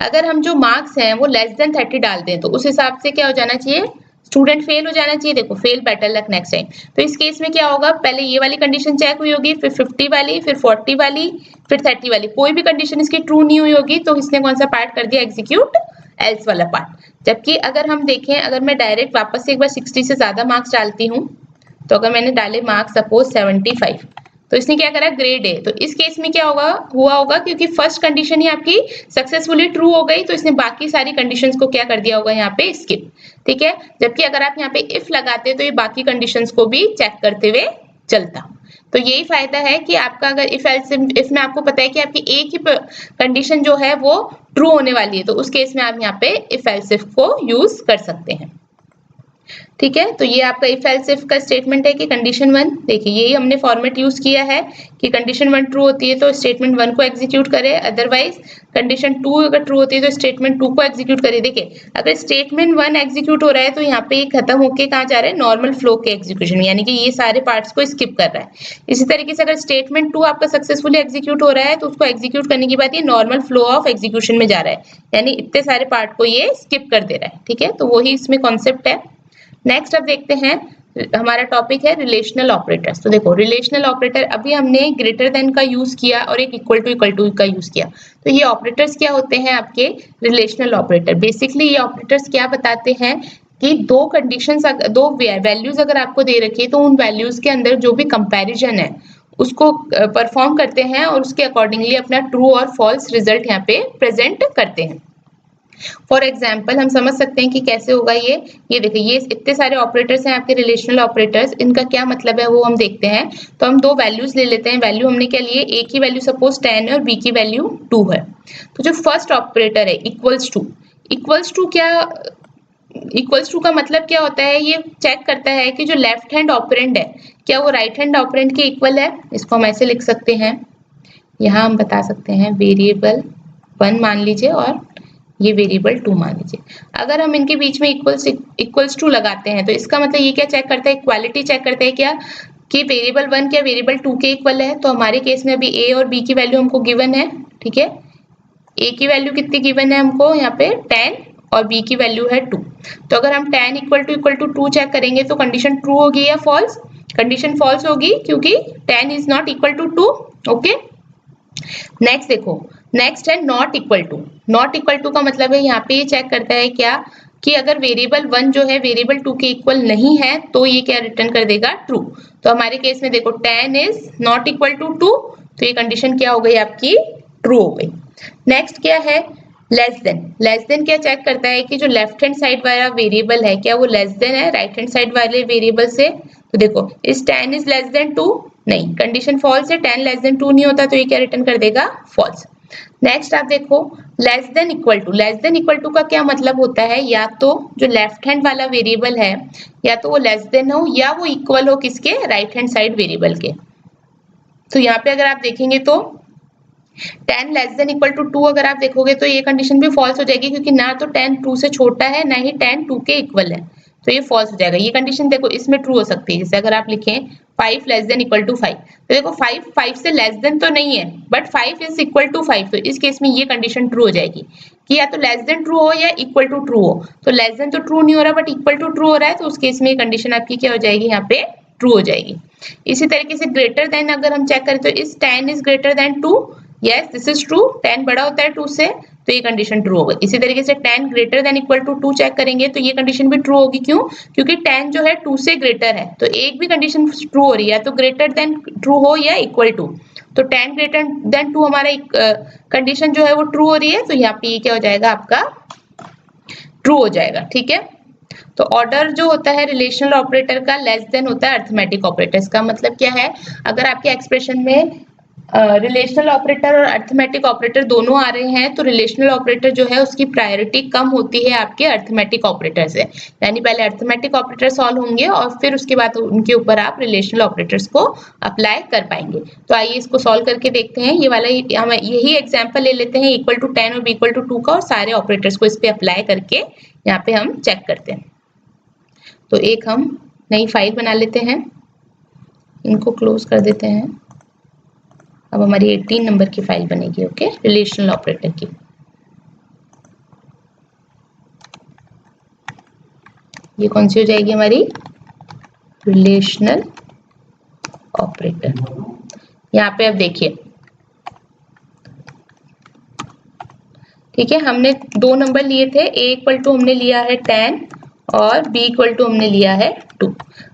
अगर हम जो मार्क्स हैं वो लेस देन 30 डालते हैं तो उस हिसाब से क्या हो जाना चाहिए, स्टूडेंट फेल हो जाना चाहिए। देखो fail, better luck next time. तो इस केस में क्या होगा, पहले ये वाली कंडीशन चेक हुई होगी, फिर 50 वाली, फिर 40 वाली, फिर 30 वाली, कोई भी कंडीशन इसकी ट्रू नहीं हुई होगी तो इसने कौन सा पार्ट कर दिया, एग्जीक्यूट एल्स वाला पार्ट। जबकि अगर हम देखें, अगर मैं डायरेक्ट वापस से एक बार 60 से ज्यादा मार्क्स डालती हूँ, तो अगर मैंने डाले मार्क्स सपोज 75, तो इसने क्या करा, ग्रेड ए, तो इस केस में क्या होगा, हुआ होगा क्योंकि फर्स्ट कंडीशन ही आपकी सक्सेसफुली ट्रू हो गई, तो इसने बाकी सारी कंडीशंस को क्या कर दिया होगा, यहाँ पे स्किप। ठीक है, जबकि अगर आप यहाँ पे इफ लगाते तो ये बाकी कंडीशंस को भी चेक करते हुए चलता। तो यही फायदा है कि आपका अगर इफ एल्स इफ में आपको पता है कि आपकी एक ही कंडीशन जो है वो ट्रू होने वाली है, तो उस केस में आप यहाँ पे इफ एल्स इफ को यूज कर सकते हैं। ठीक है, तो ये आपका इफ एल्स इफ का स्टेटमेंट है कि कंडीशन 1, देखिए यही हमने फॉर्मेट यूज किया है कि कंडीशन 1 ट्रू होती है तो स्टेटमेंट 1 को एग्जीक्यूट करे, अदरवाइज कंडीशन 2 अगर ट्रू होती है तो स्टेटमेंट 2 को एग्जीक्यूट करे। देखिए अगर स्टेटमेंट 1 एग्जीक्यूट हो रहा है तो यहाँ पे ये खत्म होके कहाँ जा रहा है, नॉर्मल फ्लो के एग्जीक्यूशन, यानी कि ये सारे पार्ट्स को स्किप कर रहा है। इसी तरीके से अगर स्टेटमेंट 2 आपका सक्सेसफुली एग्जीक्यूट हो रहा है तो उसको एग्जीक्यूट करने के बाद ये नॉर्मल फ्लो ऑफ एग्जीक्यूशन में जा रहा है, यानी इतने सारे पार्ट को ये स्किप कर दे रहा है। ठीक है, तो वही इसमें कॉन्सेप्ट है। नेक्स्ट अब देखते हैं, हमारा टॉपिक है रिलेशनल ऑपरेटर्स। तो देखो रिलेशनल ऑपरेटर, अभी हमने ग्रेटर देन का यूज किया और एक इक्वल टू का यूज किया, तो ये ऑपरेटर्स क्या होते हैं, आपके रिलेशनल ऑपरेटर। बेसिकली ये ऑपरेटर्स क्या बताते हैं कि दो कंडीशंस, दो वैल्यूज अगर आपको दे रखी है तो उन वैल्यूज के अंदर जो भी कंपैरिजन है उसको परफॉर्म करते हैं और उसके अकॉर्डिंगली अपना ट्रू और फॉल्स रिजल्ट यहाँ पे प्रेजेंट करते हैं। फॉर एग्जाम्पल हम समझ सकते हैं कि कैसे होगा ये देखिए, ये इतने सारे ऑपरेटर्स हैं आपके रिलेशनल ऑपरेटर्स, इनका क्या मतलब है वो हम देखते हैं। तो हम दो वैल्यूज ले लेते हैं, वैल्यू हमने क्या लिए, ए की वैल्यू सपोज 10 है और बी की वैल्यू 2 है। तो जो फर्स्ट ऑपरेटर है इक्वल्स टू क्या, इक्वल्स टू का मतलब क्या होता है, ये चेक करता है कि जो लेफ्ट हैंड ऑपरेंड है क्या वो राइट हैंड ऑपरेंड के इक्वल है। इसको हम ऐसे लिख सकते हैं, यहाँ हम बता सकते हैं वेरिएबल 1 मान लीजिए और ये वेरिएबल 2 मान लीजिए। अगर हम इनके बीच में इक्वल्स टू लगाते हैं तो इसका मतलब ये क्या चेक करता है, इक्वालिटी चेक करता है क्या कि वेरिएबल 1 क्या वेरिएबल 2 के इक्वल है। तो हमारे केस में अभी ए और बी की वैल्यू हमको गिवन है। ठीक है, ए की वैल्यू कितनी गिवन है हमको यहाँ पे 10 और बी की वैल्यू है 2। तो अगर हम 10 इक्वल टू 2 चेक करेंगे तो कंडीशन ट्रू होगी या फॉल्स, कंडीशन फॉल्स होगी क्योंकि 10 is not equal to 2। Okay, next देखो, नेक्स्ट है not equal to. Not equal to का मतलब है यहाँ पे ये चेक करता है क्या कि अगर वेरिएबल 1 जो है वेरिएबल 2 के इक्वल नहीं है तो ये क्या रिटर्न कर देगा, ट्रू। तो हमारे केस में देखो 10 इज नॉट इक्वल टू 2, तो ये कंडीशन क्या हो गई आपकी, ट्रू हो गई। नेक्स्ट क्या है, लेस देन। लेस देन क्या चेक करता है कि जो लेफ्ट हैंड साइड वाला वेरिएबल है क्या वो लेस देन है राइट हैंड साइड वाले वेरिएबल से। तो देखो इस 10 इज लेस देन 2, नहीं, कंडीशन फॉल्स है, 10 लेस देन 2 नहीं होता तो ये क्या रिटर्न कर देगा, फॉल्स। नेक्स्ट आप देखो less than equal to. Less than equal to का क्या मतलब होता है, या तो जो लेफ्ट हैंड वाला वेरिएबल है या तो वो लेस देन हो या वो इक्वल हो किसके, राइट हैंड साइड वेरिएबल के। तो यहाँ पे अगर आप देखेंगे तो 10 लेस देन इक्वल टू 2 अगर आप देखोगे तो ये कंडीशन भी फॉल्स हो जाएगी, क्योंकि ना तो 10 2 से छोटा है ना ही 10 2 के इक्वल है, तो ये फॉल्स हो जाएगा। ये कंडीशन देखो इसमें ट्रू हो सकती है, जैसे अगर आप लिखें 5 लेस देन इक्वल टू 5, तो देखो 5 5 से लेस देन तो नहीं है बट 5 इज इक्वल टू 5, तो इस केस में ये कंडीशन ट्रू हो जाएगी कि या तो लेस देन ट्रू हो या इक्वल टू ट्रू हो। तो लेस देन तो ट्रू नहीं हो रहा बट इक्वल टू ट्रू हो रहा है, तो उस केस में ये कंडीशन आपकी क्या हो जाएगी, यहाँ पे ट्रू हो जाएगी। इसी तरीके से ग्रेटर देन अगर हम चेक करें तो इस 10 is greater then 2, yes this is true, 10 बड़ा होता है 2 से, तो ये कंडीशन ट्रू होगी। इसी तरीके से 10 greater than equal to 2 check करेंगे तो ये कंडीशन भी ट्रू होगी। क्यों? क्योंकि 10 जो है 2 से ग्रेटर है, तो एक भी कंडीशन ट्रू हो रही है, तो ग्रेटर देन ट्रू हो या इक्वल टू। तो 10 ग्रेटर देन 2 हमारा कंडीशन जो है वो ट्रू हो रही है, तो यहाँ पे ये क्या हो जाएगा आपका ट्रू हो जाएगा। ठीक है, तो ऑर्डर जो होता है रिलेशनल ऑपरेटर का लेस देन होता है अर्थमेटिक ऑपरेटर। इसका मतलब क्या है, अगर आपके एक्सप्रेशन में रिलेशनल ऑपरेटर और अर्थमेटिक ऑपरेटर दोनों आ रहे हैं तो रिलेशनल ऑपरेटर जो है उसकी प्रायोरिटी कम होती है आपके अर्थमेटिक ऑपरेटर से, यानी पहले अर्थमेटिक ऑपरेटर सॉल्व होंगे और फिर उसके बाद उनके ऊपर आप रिलेशनल ऑपरेटर्स को अप्लाई कर पाएंगे। तो आइए इसको सॉल्व करके देखते हैं। ये वाला हम यही एग्जाम्पल ले लेते हैं इक्वल टू 10 और इक्वल टू 2 का, और सारे ऑपरेटर्स को इस पे अप्लाई करके यहाँ पे हम चेक करते हैं। तो एक हम नई फाइल बना लेते हैं, इनको क्लोज कर देते हैं। अब हमारी 18 नंबर की फाइल बनेगी, ओके, रिलेशनल ऑपरेटर की। ये कौन सी हो जाएगी हमारी, रिलेशनल ऑपरेटर। यहाँ पे अब देखिए, ठीक है, हमने 2 नंबर लिए थे, a इक्वल टू हमने लिया है 10 और b इक्वल टू हमने लिया है 2।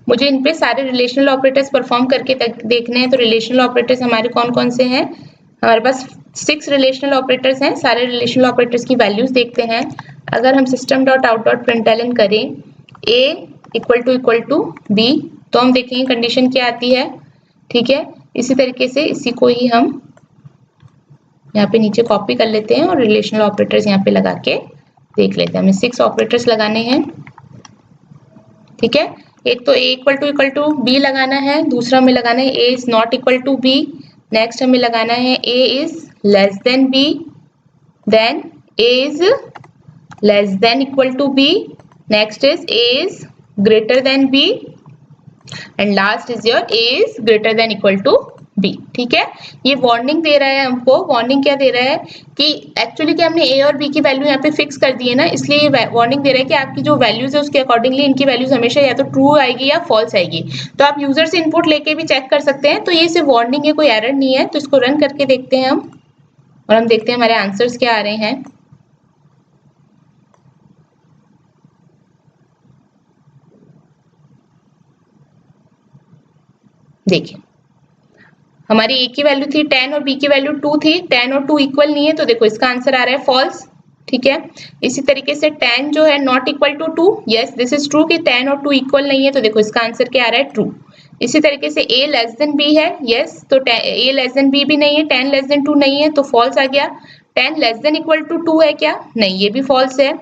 मुझे इन पे सारे रिलेशनल ऑपरेटर्स परफॉर्म करके देखने हैं। तो रिलेशनल ऑपरेटर्स हमारे कौन कौन से हैं, हमारे पास 6 रिलेशनल ऑपरेटर्स हैं। सारे रिलेशनल ऑपरेटर्स की वैल्यूज देखते हैं। अगर हम system dot out dot println करें a इक्वल टू b, तो हम देखेंगे कंडीशन क्या आती है। ठीक है, इसी तरीके से इसी को ही हम यहाँ पे नीचे कॉपी कर लेते हैं और रिलेशनल ऑपरेटर्स यहाँ पे लगा के देख लेते हैं। हमें 6 ऑपरेटर्स लगाने हैं। ठीक है, एक तो a इक्वल टू b लगाना है, दूसरा हमें लगाना है a is not equal to b, next हमें लगाना है a is less than b, then a is less than equal to b, next is a is greater than b, and last is your a is greater than equal to b। ठीक है, ये वार्निंग दे रहा है हमको। वार्निंग क्या दे रहा है कि एक्चुअली क्या हमने a और b की वैल्यू यहाँ पे फिक्स कर दी है ना, इसलिए ये वार्निंग दे रहा है कि आपकी जो वैल्यूज है उसके अकॉर्डिंगली इनकी वैल्यूज हमेशा या तो ट्रू आएगी या फॉल्स आएगी। तो आप यूजर से इनपुट लेके भी चेक कर सकते हैं। तो ये सिर्फ वार्निंग है, कोई एरर नहीं है। तो इसको रन करके देखते हैं हम, और हम देखते हैं हमारे आंसर्स क्या आ रहे हैं। देखिए, हमारी a की वैल्यू थी 10 और b की वैल्यू 2 थी। 10 और 2 इक्वल नहीं है, तो देखो इसका आंसर आ रहा है फॉल्स। ठीक है, इसी तरीके से 10 जो है not equal to 2, yes this is true कि 10 और 2 इक्वल नहीं है, तो देखो इसका आंसर क्या आ रहा है, ट्रू। इसी तरीके से a लेस देन b है, यस, तो a लेस देन b भी नहीं है, 10 लेस देन 2 नहीं है, तो फॉल्स आ गया। 10 लेस देन इक्वल टू 2 है क्या, नहीं, ये भी फॉल्स है।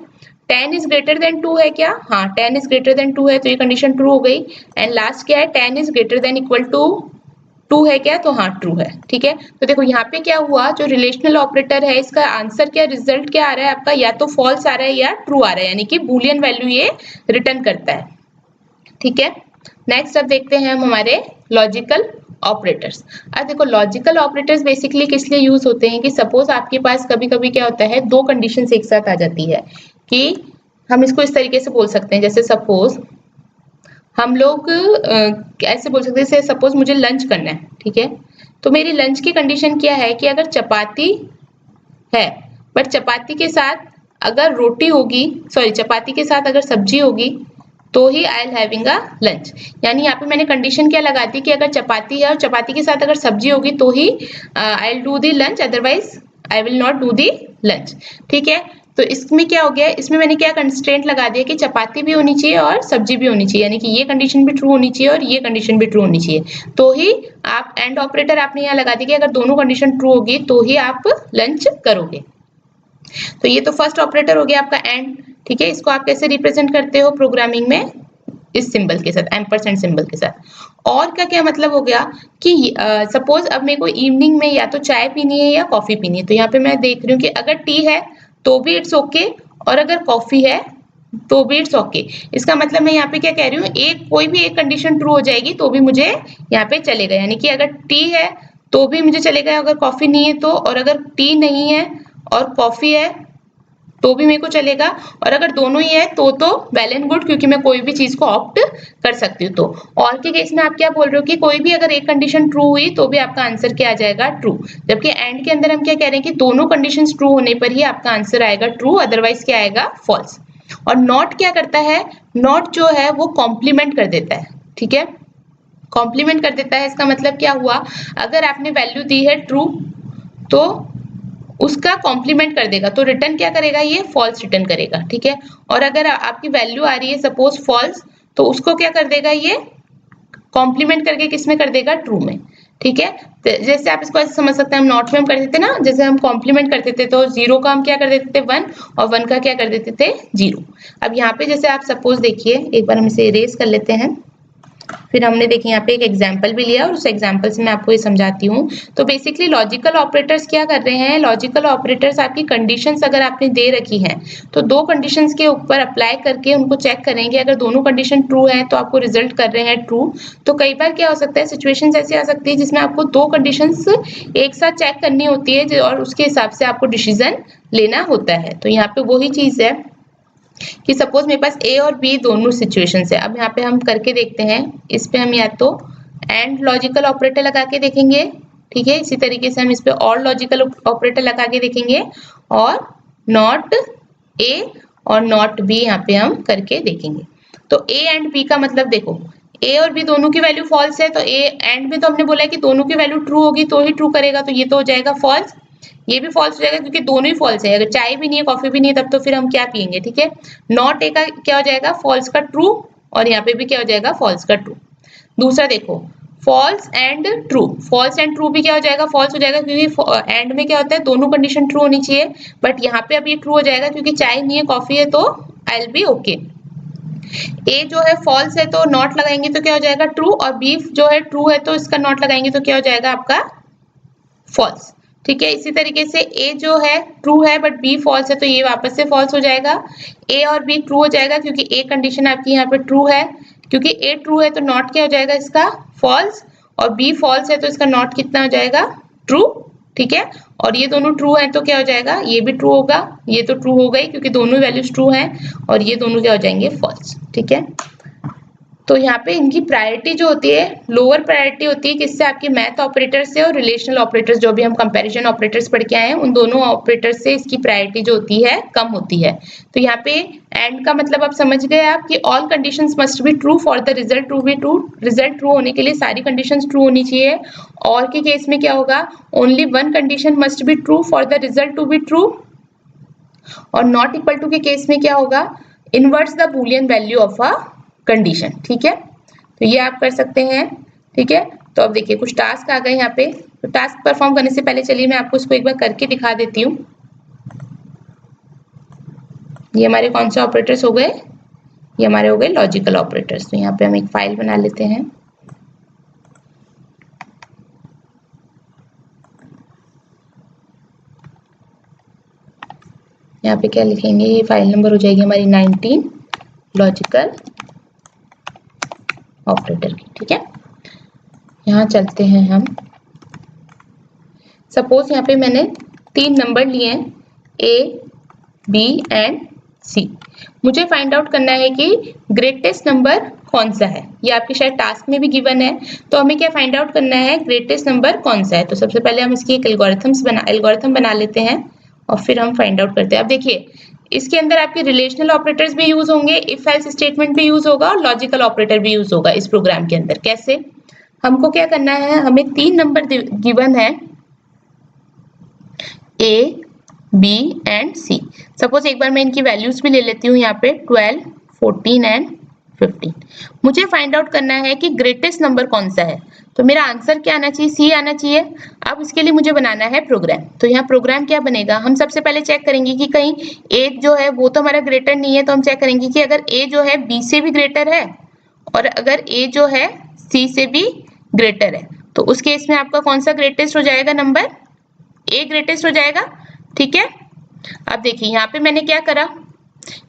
10 इज ग्रेटर देन 2 है क्या, हाँ 10 इज ग्रेटर देन 2 है, तो ये कंडीशन ट्रू हो गई। एंड लास्ट क्या है, 10 is greater than equal to 2 है क्या, तो हाँ ट्रू है। ठीक है, तो देखो यहाँ पे क्या हुआ, जो रिलेशनल ऑपरेटर है इसका आंसर क्या, रिजल्ट क्या आ रहा है आपका, या तो फॉल्स आ रहा है या ट्रू आ रहा है, यानी कि बूलियन वैल्यू ये रिटर्न करता है। ठीक है, नेक्स्ट अब देखते हैं हम हमारे लॉजिकल ऑपरेटर्स। अब देखो लॉजिकल ऑपरेटर्स बेसिकली किस लिए यूज होते हैं कि सपोज आपके पास कभी कभी क्या होता है, 2 कंडीशन एक साथ आ जाती है। कि हम इसको इस तरीके से बोल सकते हैं, जैसे सपोज हम लोग ऐसे बोल सकते हैं, सपोज मुझे लंच करना है। ठीक है, तो मेरी लंच की कंडीशन क्या है कि अगर चपाती है बट चपाती के साथ अगर रोटी होगी, सॉरी चपाती के साथ अगर सब्जी होगी तो ही I'll having a lunch. यानी यहाँ पे मैंने कंडीशन क्या लगा दी कि अगर चपाती है और चपाती के साथ अगर सब्जी होगी तो ही I will do the lunch, otherwise I will not do the lunch. ठीक है, तो इसमें क्या हो गया, इसमें मैंने क्या कंस्ट्रेंट लगा दिया कि चपाती भी होनी चाहिए और सब्जी भी होनी चाहिए, यानी कि ये कंडीशन भी ट्रू होनी चाहिए और ये कंडीशन भी ट्रू होनी चाहिए, तो ही आप एंड ऑपरेटर आपने यहाँ लगा दी कि अगर दोनों कंडीशन ट्रू होगी तो ही आप लंच करोगे। तो ये तो फर्स्ट ऑपरेटर हो गया आपका एंड, ठीक है। इसको आप कैसे रिप्रेजेंट करते हो प्रोग्रामिंग में, इस सिंबल के साथ, एम्परसेंड सिंबल के साथ। और का क्या मतलब हो गया कि सपोज अब मेरे को इवनिंग में या तो चाय पीनी है या कॉफी पीनी है, तो यहाँ पे मैं देख रही हूँ कि अगर टी है तो भी इट्स ओके और अगर कॉफी है तो भी इट्स ओके। इसका मतलब मैं यहाँ पे क्या कह रही हूँ, एक कोई भी एक कंडीशन ट्रू हो जाएगी तो भी मुझे यहाँ पे चलेगा, यानी कि अगर टी है तो भी मुझे चलेगा अगर कॉफी नहीं है तो, और अगर टी नहीं है और कॉफी है तो भी मेरे को चलेगा, और अगर दोनों ही है तो वेल एंड गुड, क्योंकि मैं कोई भी चीज को ऑप्ट कर सकती हूँ। तो और के केस में आप क्या बोल रहे हो कि कोई भी अगर एक कंडीशन ट्रू हुई तो भी आपका आंसर क्या आ जाएगा, ट्रू। जबकि एंड के अंदर हम क्या कह रहे हैं कि दोनों कंडीशंस ट्रू होने पर ही आपका आंसर आएगा ट्रू, अदरवाइज क्या आएगा, फॉल्स। और नॉट क्या करता है, नॉट जो है वो कॉम्प्लीमेंट कर देता है, ठीक है, कॉम्प्लीमेंट कर देता है। इसका मतलब क्या हुआ, अगर आपने वैल्यू दी है ट्रू तो उसका कॉम्प्लीमेंट कर देगा, तो रिटर्न क्या करेगा, ये फॉल्स रिटर्न करेगा, ठीक है। और अगर आपकी वैल्यू आ रही है सपोज फॉल्स, तो उसको क्या कर देगा, ये कॉम्प्लीमेंट करके किस में कर देगा, ट्रू में, ठीक है। जैसे आप इसको ऐसे समझ सकते हैं, हम नॉट में हम कर देते ना, जैसे हम कॉम्प्लीमेंट करते थे तो जीरो का हम क्या कर देते थे, वन, और वन का क्या कर देते थे, जीरो। अब यहाँ पे जैसे आप सपोज देखिए, एक बार हम इसे इरेज कर लेते हैं, फिर हमने देखिए यहाँ पे एक एग्जाम्पल भी लिया और उस एग्जाम्पल से मैं आपको ये समझाती हूँ। तो बेसिकली लॉजिकल ऑपरेटर्स क्या कर रहे हैं, लॉजिकल ऑपरेटर्स आपकी कंडीशंस अगर आपने दे रखी हैं तो दो कंडीशंस के ऊपर अप्लाई करके उनको चेक करेंगे, अगर दोनों कंडीशन ट्रू है तो आपको रिजल्ट कर रहे हैं ट्रू। तो कई बार क्या हो सकता है, सिचुएशंस ऐसी आ सकती है जिसमें आपको दो कंडीशंस एक साथ चेक करनी होती है और उसके हिसाब से आपको डिसीजन लेना होता है। तो यहाँ पे वही चीज है कि सपोज मेरे पास ए और बी दोनों सिचुएशन है। अब यहाँ पे हम करके देखते हैं, इस पे हम या तो एंड लॉजिकल ऑपरेटर लगा के देखेंगे, ठीक है, इसी तरीके से हम इस पे और लॉजिकल ऑपरेटर लगा के देखेंगे, और नॉट ए और नॉट बी यहाँ पे हम करके देखेंगे। तो ए एंड बी का मतलब देखो, ए और बी दोनों की वैल्यू फॉल्स है, तो ए एंड में तो हमने बोला है कि दोनों की वैल्यू ट्रू होगी तो ही ट्रू करेगा, तो ये तो हो जाएगा फॉल्स, ये भी फॉल्स हो जाएगा क्योंकि दोनों ही फॉल्स है। अगर चाय भी नहीं है कॉफी भी नहीं है तब तो फिर हम क्या पियेंगे, ठीक है। नॉट ए का क्या हो जाएगा, फॉल्स का ट्रू, और यहाँ पे भी क्या हो जाएगा, फॉल्स का ट्रू। दूसरा देखो, false and true, false and true भी क्या हो जाएगा, फॉल्स हो जाएगा, क्योंकि एंड में क्या होता है, दोनों कंडीशन ट्रू होनी चाहिए, बट यहाँ पे अब ये ट्रू हो जाएगा क्योंकि चाय नहीं है कॉफी है तो आई विल बी ओके। ए जो है फॉल्स है तो नॉट लगाएंगे तो क्या हो जाएगा, ट्रू, और बी जो है ट्रू है तो इसका नॉट लगाएंगे तो क्या हो जाएगा आपका, फॉल्स, ठीक है। इसी तरीके से ए जो है ट्रू है बट बी फॉल्स है तो ये वापस से फॉल्स हो जाएगा। ए और बी ट्रू हो जाएगा क्योंकि ए कंडीशन आपकी यहाँ पे ट्रू है, क्योंकि ए ट्रू है तो नॉट क्या हो जाएगा इसका, फॉल्स, और बी फॉल्स है तो इसका नॉट कितना हो जाएगा, ट्रू, ठीक है। और ये दोनों ट्रू हैं तो क्या हो जाएगा, ये भी ट्रू होगा, ये तो ट्रू हो गई क्योंकि दोनों वैल्यूज ट्रू हैं, और ये दोनों क्या हो जाएंगे, फॉल्स, ठीक है। तो यहाँ पे इनकी प्रायोरिटी जो होती है, लोअर प्रायोरिटी होती है किससे, आपके मैथ ऑपरेटर से और रिलेशनल ऑपरेटर्स, जो भी हम कंपैरिजन ऑपरेटर्स पढ़ के आए हैं उन दोनों ऑपरेटर्स से इसकी प्रायोरिटी जो होती है कम होती है। तो यहाँ पे एंड का मतलब आप समझ गए आप कि all conditions must be true for the result to be true, result true होने के लिए सारी कंडीशंस ट्रू होनी चाहिए। और के केस में क्या होगा, only one condition must be true for the result to be true, और नॉट इक्वल टू के केस में क्या होगा, inverts the Boolean value of a condition, ठीक है। तो ये आप कर सकते हैं, ठीक है। तो अब देखिए कुछ टास्क आ गए यहाँ पे, तो टास्क परफॉर्म करने से पहले चलिए मैं आपको इसको एक बार करके दिखा देती हूँ। ये हमारे कौन से ऑपरेटर्स हो गए, ये हमारे हो गए लॉजिकल ऑपरेटर्स। तो यहाँ पे हम एक फाइल बना लेते हैं, यहाँ पे क्या लिखेंगे, ये फाइल नंबर हो जाएगी हमारी 19 लॉजिकल ऑपरेटर की, ठीक है। यहाँ चलते हैं हम, सपोज यहाँ पे मैंने 3 नंबर लिए हैं ए बी एंड सी, मुझे फाइंड आउट करना है कि ग्रेटेस्ट नंबर कौन सा है, ये आपके शायद टास्क में भी गिवन है। तो हमें क्या फाइंड आउट करना है, ग्रेटेस्ट नंबर कौन सा है। तो सबसे पहले हम इसकी एक एल्गोरिथम बना लेते हैं और फिर हम फाइंड आउट करते हैं। अब देखिए इसके अंदर आपके रिलेशनल ऑपरेटर्स भी यूज होंगे, इफ एल्स स्टेटमेंट भी यूज होगा और लॉजिकल ऑपरेटर भी यूज होगा इस प्रोग्राम के अंदर। कैसे, हमको क्या करना है, हमें 3 नंबर गिवन है A B and C. Suppose एक बार मैं इनकी वैल्यूज भी ले लेती हूँ यहाँ पे 12, 14 एंड 15। मुझे फाइंड आउट करना है कि ग्रेटेस्ट नंबर कौन सा है, तो मेरा आंसर क्या आना चाहिए, सी आना चाहिए। अब इसके लिए मुझे बनाना है प्रोग्राम, तो यहाँ प्रोग्राम क्या बनेगा, हम सबसे पहले चेक करेंगे कि कहीं ए जो है वो तो हमारा ग्रेटर नहीं है, तो हम चेक करेंगे कि अगर ए जो है बी से भी ग्रेटर है और अगर ए जो है सी से भी ग्रेटर है, तो उस केस में आपका कौन सा ग्रेटेस्ट हो जाएगा, नंबर ए ग्रेटेस्ट हो जाएगा। ठीक है, अब देखिए यहाँ पे मैंने क्या करा,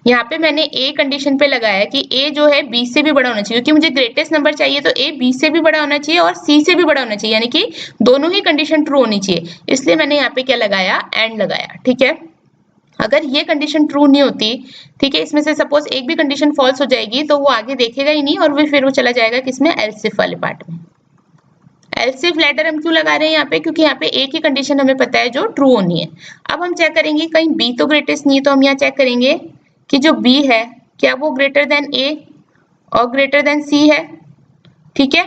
यहाँ पे मैंने ए कंडीशन पे लगाया कि ए जो है बी से भी बड़ा होना चाहिए, क्योंकि मुझे ग्रेटेस्ट नंबर चाहिए तो ए बी से भी बड़ा होना चाहिए और सी से भी बड़ा होना चाहिए, यानी कि दोनों ही कंडीशन ट्रू होनी चाहिए। इसलिए मैंने यहाँ पे क्या लगाया, एंड लगाया। ठीक है, अगर ये कंडीशन ट्रू नहीं होती, ठीक है, इसमें से सपोज एक भी कंडीशन फॉल्स हो जाएगी तो वो आगे देखेगा ही नहीं और फिर वो चला जाएगा किसमें, एल्स इफ वाले पार्ट में। एल्स इफ लेटर हम क्यों लगा रहे हैं यहाँ पे, क्योंकि यहाँ पे एक ही कंडीशन हमें पता है जो ट्रू होनी है। अब हम चेक करेंगे कहीं बी तो ग्रेटेस्ट नहीं है, तो हम यहाँ चेक करेंगे कि जो बी है क्या वो ग्रेटर देन ए और ग्रेटर देन सी है। ठीक है,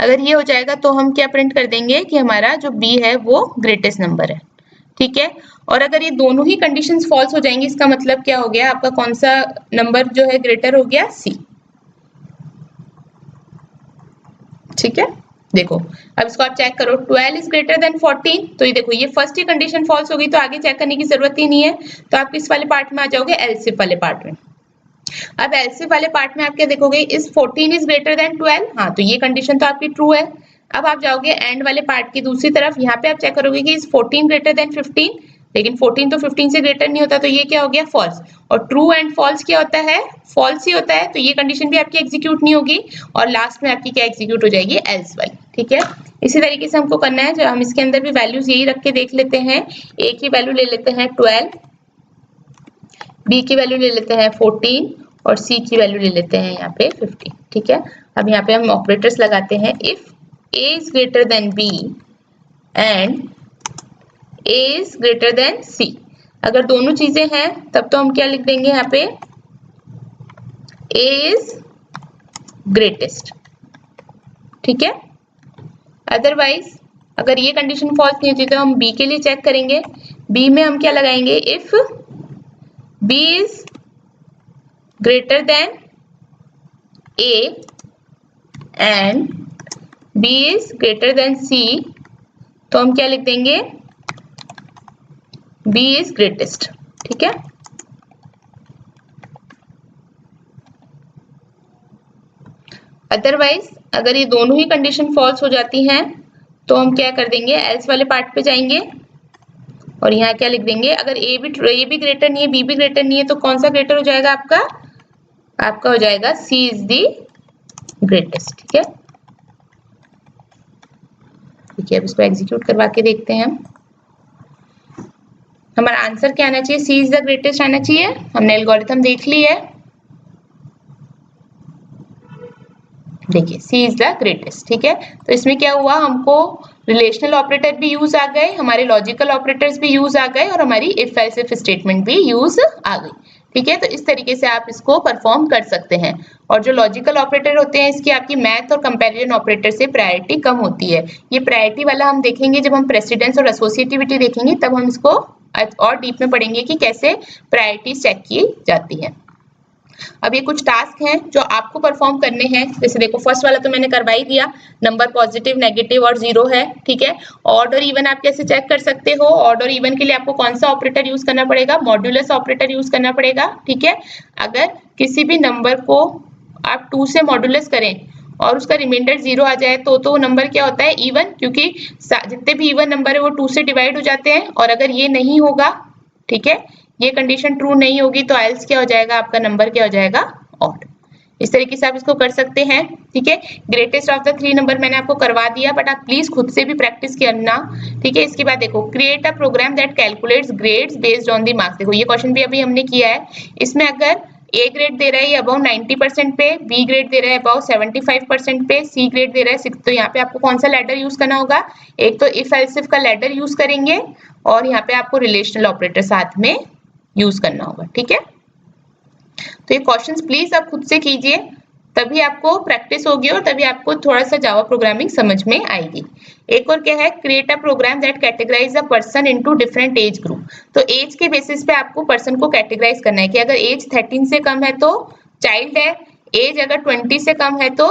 अगर ये हो जाएगा तो हम क्या प्रिंट कर देंगे कि हमारा जो बी है वो ग्रेटेस्ट नंबर है। ठीक है, और अगर ये दोनों ही कंडीशंस फॉल्स हो जाएंगी, इसका मतलब क्या हो गया, आपका कौन सा नंबर जो है ग्रेटर हो गया, सी। ठीक है, देखो अब इसको आप चेक करो, 12 इज ग्रेटर देन 14, तो ये देखो ये फर्स्ट ही कंडीशन फॉल्स होगी तो आगे चेक करने की जरूरत ही नहीं है, तो आप किस वाले पार्ट में आ जाओगे, एल्स इफ वाले पार्ट में। अब एल्स इफ वाले पार्ट में आप क्या देखोगे, इस 14 इज ग्रेटर देन 12, हाँ तो ये कंडीशन तो आपकी ट्रू है। अब आप जाओगे एंड वाले पार्ट की दूसरी तरफ, यहाँ पे आप चेक करोगे कि इस 14 ग्रेटर देन 15, लेकिन 14 तो 15 से ग्रेटर नहीं होता, तो ये क्या हो गया, फॉल्स। और ट्रू एंड फॉल्स क्या होता है, फॉल्स ही होता है, तो ये कंडीशन भी आपकी एग्जीक्यूट नहीं होगी और लास्ट में आपकी क्या एग्जीक्यूट हो जाएगी, एल्स वाली। ठीक है, इसी तरीके से हमको करना है, जो हम इसके अंदर भी वैल्यूज यही रख के देख लेते हैं। ए की वैल्यू ले लेते हैं 12, बी की वैल्यू ले लेते हैं 14 और सी की वैल्यू ले लेते हैं यहाँ पे 15। ठीक है, अब यहाँ पे हम ऑपरेटर्स लगाते हैं, if a is greater than b and a is greater than c. अगर दोनों चीजें हैं तब तो हम क्या लिख देंगे यहाँ पे, ए इज ग्रेटेस्ट। ठीक है, अदरवाइज अगर ये कंडीशन फॉल्स नहीं होती तो हम बी के लिए चेक करेंगे, बी में हम क्या लगाएंगे, if b is greater than a and b is greater than c, तो हम क्या लिख देंगे, बी इज ग्रेटेस्ट। ठीक है, अदरवाइज अगर ये दोनों ही कंडीशन फॉल्स हो जाती हैं तो हम क्या कर देंगे, एल्स वाले पार्ट पे जाएंगे और यहाँ क्या लिख देंगे, अगर ए भी ग्रेटर नहीं है, बी भी ग्रेटर नहीं है, तो कौन सा ग्रेटर हो जाएगा आपका, आपका हो जाएगा सी इज दी ग्रेटेस्ट। ठीक है, ठीक है, अब इसको एग्जीक्यूट करवा के देखते हैं हम, हमारा आंसर क्या आना चाहिए, सी इज द ग्रेटेस्ट आना चाहिए। हमने एल्गोरिथम देख ली है, देखिए सी इज द ग्रेटेस्ट। ठीक है, तो इसमें क्या हुआ, हमको रिलेशनल ऑपरेटर भी यूज आ गए, हमारे लॉजिकल ऑपरेटर्स भी यूज आ गए और हमारी इफ एल्स इफ स्टेटमेंट भी यूज आ गई। ठीक है, तो इस तरीके से आप इसको परफॉर्म कर सकते हैं। और जो लॉजिकल ऑपरेटर होते हैं इसकी आपकी मैथ और कंपैरिजन ऑपरेटर से प्रायोरिटी कम होती है। ये प्रायोरिटी वाला हम देखेंगे जब हम प्रेसिडेंस और एसोसिएटिविटी देखेंगे, तब हम इसको और डीप में पढ़ेंगे कि कैसे प्रायोरिटी चेक की जाती है। अब ये कुछ टास्क हैं जो आपको परफॉर्म करने हैं, जैसे देखो फर्स्ट वाला तो मैंने करवा ही दिया, नंबर पॉजिटिव, नेगेटिव और जीरो है। ठीक है, ऑड और इवन आप कैसे चेक कर सकते हो, ऑड और इवन के लिए आपको कौन सा ऑपरेटर यूज करना पड़ेगा, मॉड्यूलस ऑपरेटर यूज करना पड़ेगा। ठीक है, अगर किसी भी नंबर को आप 2 से मॉड्यूलस करें और उसका रिमाइंडर 0 आ जाए तो वो नंबर क्या होता है, इवन, क्योंकि जितने भी इवन नंबर है वो 2 से डिवाइड हो जाते हैं। और अगर ये नहीं होगा, ठीक है, ये कंडीशन ट्रू नहीं होगी तो एल्स क्या हो जाएगा, आपका नंबर क्या हो जाएगा, ऑड। इस तरीके से आप इसको कर सकते हैं। ठीक है, ग्रेटेस्ट ऑफ द 3 नंबर मैंने आपको करवा दिया, बट आप प्लीज खुद से भी प्रैक्टिस करना। ठीक है, इसके बाद देखो create a program that calculates grades based on the marks. देखो ये क्वेश्चन भी अभी हमने किया है, इसमें अगर ए ग्रेड दे रहा है ये अबाउ 90% पे, बी ग्रेड दे रहा है अबाउ 75% पे, सी ग्रेड दे रहा है 6, तो यहाँ पे आपको कौन सा लैडर यूज करना होगा, एक तो इफ एल्स इफ का लैडर यूज करेंगे और यहाँ पे आपको रिलेशनल ऑपरेटर साथ में यूज करना होगा। ठीक है, तो ये क्वेश्चंस प्लीज आप खुद से कीजिए, तभी आपको प्रैक्टिस होगी और तभी आपको थोड़ा सा जावा प्रोग्रामिंग समझ में आएगी। एक और क्या है, create a program that categorize a person into different age group. तो एज के बेसिस पे आपको पर्सन को कैटेगराइज करना है कि अगर एज 13 से कम है तो चाइल्ड है, एज अगर 20 से कम है तो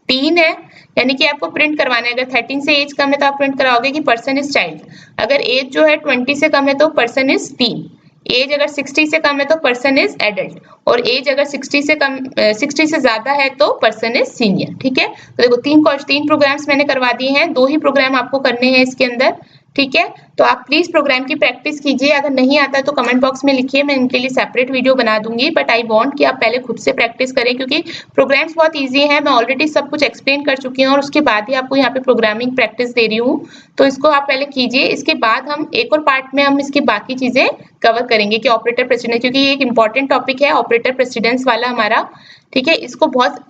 टीन है, यानी कि आपको प्रिंट करवाना है। अगर 13 से एज कम है तो आप प्रिंट कराओगे कि पर्सन इज चाइल्ड। अगर एज जो है 20 से कम है तो पर्सन इज टीन। एज अगर 60 से कम है तो पर्सन इज एडल्ट, और एज अगर 60 से ज्यादा है तो पर्सन इज सीनियर। ठीक है, तो देखो तीन प्रोग्राम्स मैंने करवा दिए हैं, 2 ही प्रोग्राम आपको करने हैं इसके अंदर। ठीक है, तो आप प्लीज प्रोग्राम की प्रैक्टिस कीजिए। अगर नहीं आता तो कमेंट बॉक्स में लिखिए, मैं इनके लिए सेपरेट वीडियो बना दूंगी। बट आई वांट कि आप पहले खुद से प्रैक्टिस करें, क्योंकि प्रोग्राम्स बहुत इजी हैं, मैं ऑलरेडी सब कुछ एक्सप्लेन कर चुकी हूँ और उसके बाद ही आपको यहाँ पे प्रोग्रामिंग प्रैक्टिस दे रही हूँ। तो इसको आप पहले कीजिए, इसके बाद हम एक और पार्ट में हम इसकी बाकी चीजें कवर करेंगे कि ऑपरेटर प्रेसिडेंस, क्योंकि ये एक इंपॉर्टेंट टॉपिक है ऑपरेटर प्रेसिडेंस वाला हमारा। ठीक है, इसको बहुत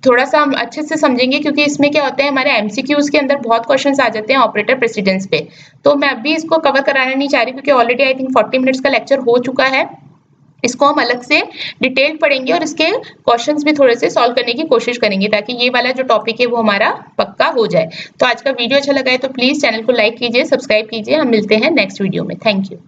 थोड़ा सा हम अच्छे से समझेंगे, क्योंकि इसमें क्या होता है हमारे एमसीक्यूज के अंदर बहुत क्वेश्चंस आ जाते हैं ऑपरेटर प्रेसिडेंस पे। तो मैं अभी इसको कवर कराना नहीं चाह रही, क्योंकि ऑलरेडी आई थिंक 40 मिनट्स का लेक्चर हो चुका है। इसको हम अलग से डिटेल पढ़ेंगे और इसके क्वेश्चंस भी थोड़े से सॉल्व करने की कोशिश करेंगे, ताकि ये वाला जो टॉपिक है वो हमारा पक्का हो जाए। तो आज का वीडियो अच्छा लगा है तो प्लीज चैनल को लाइक कीजिए, सब्सक्राइब कीजिए। हम मिलते हैं नेक्स्ट वीडियो में। Thank you.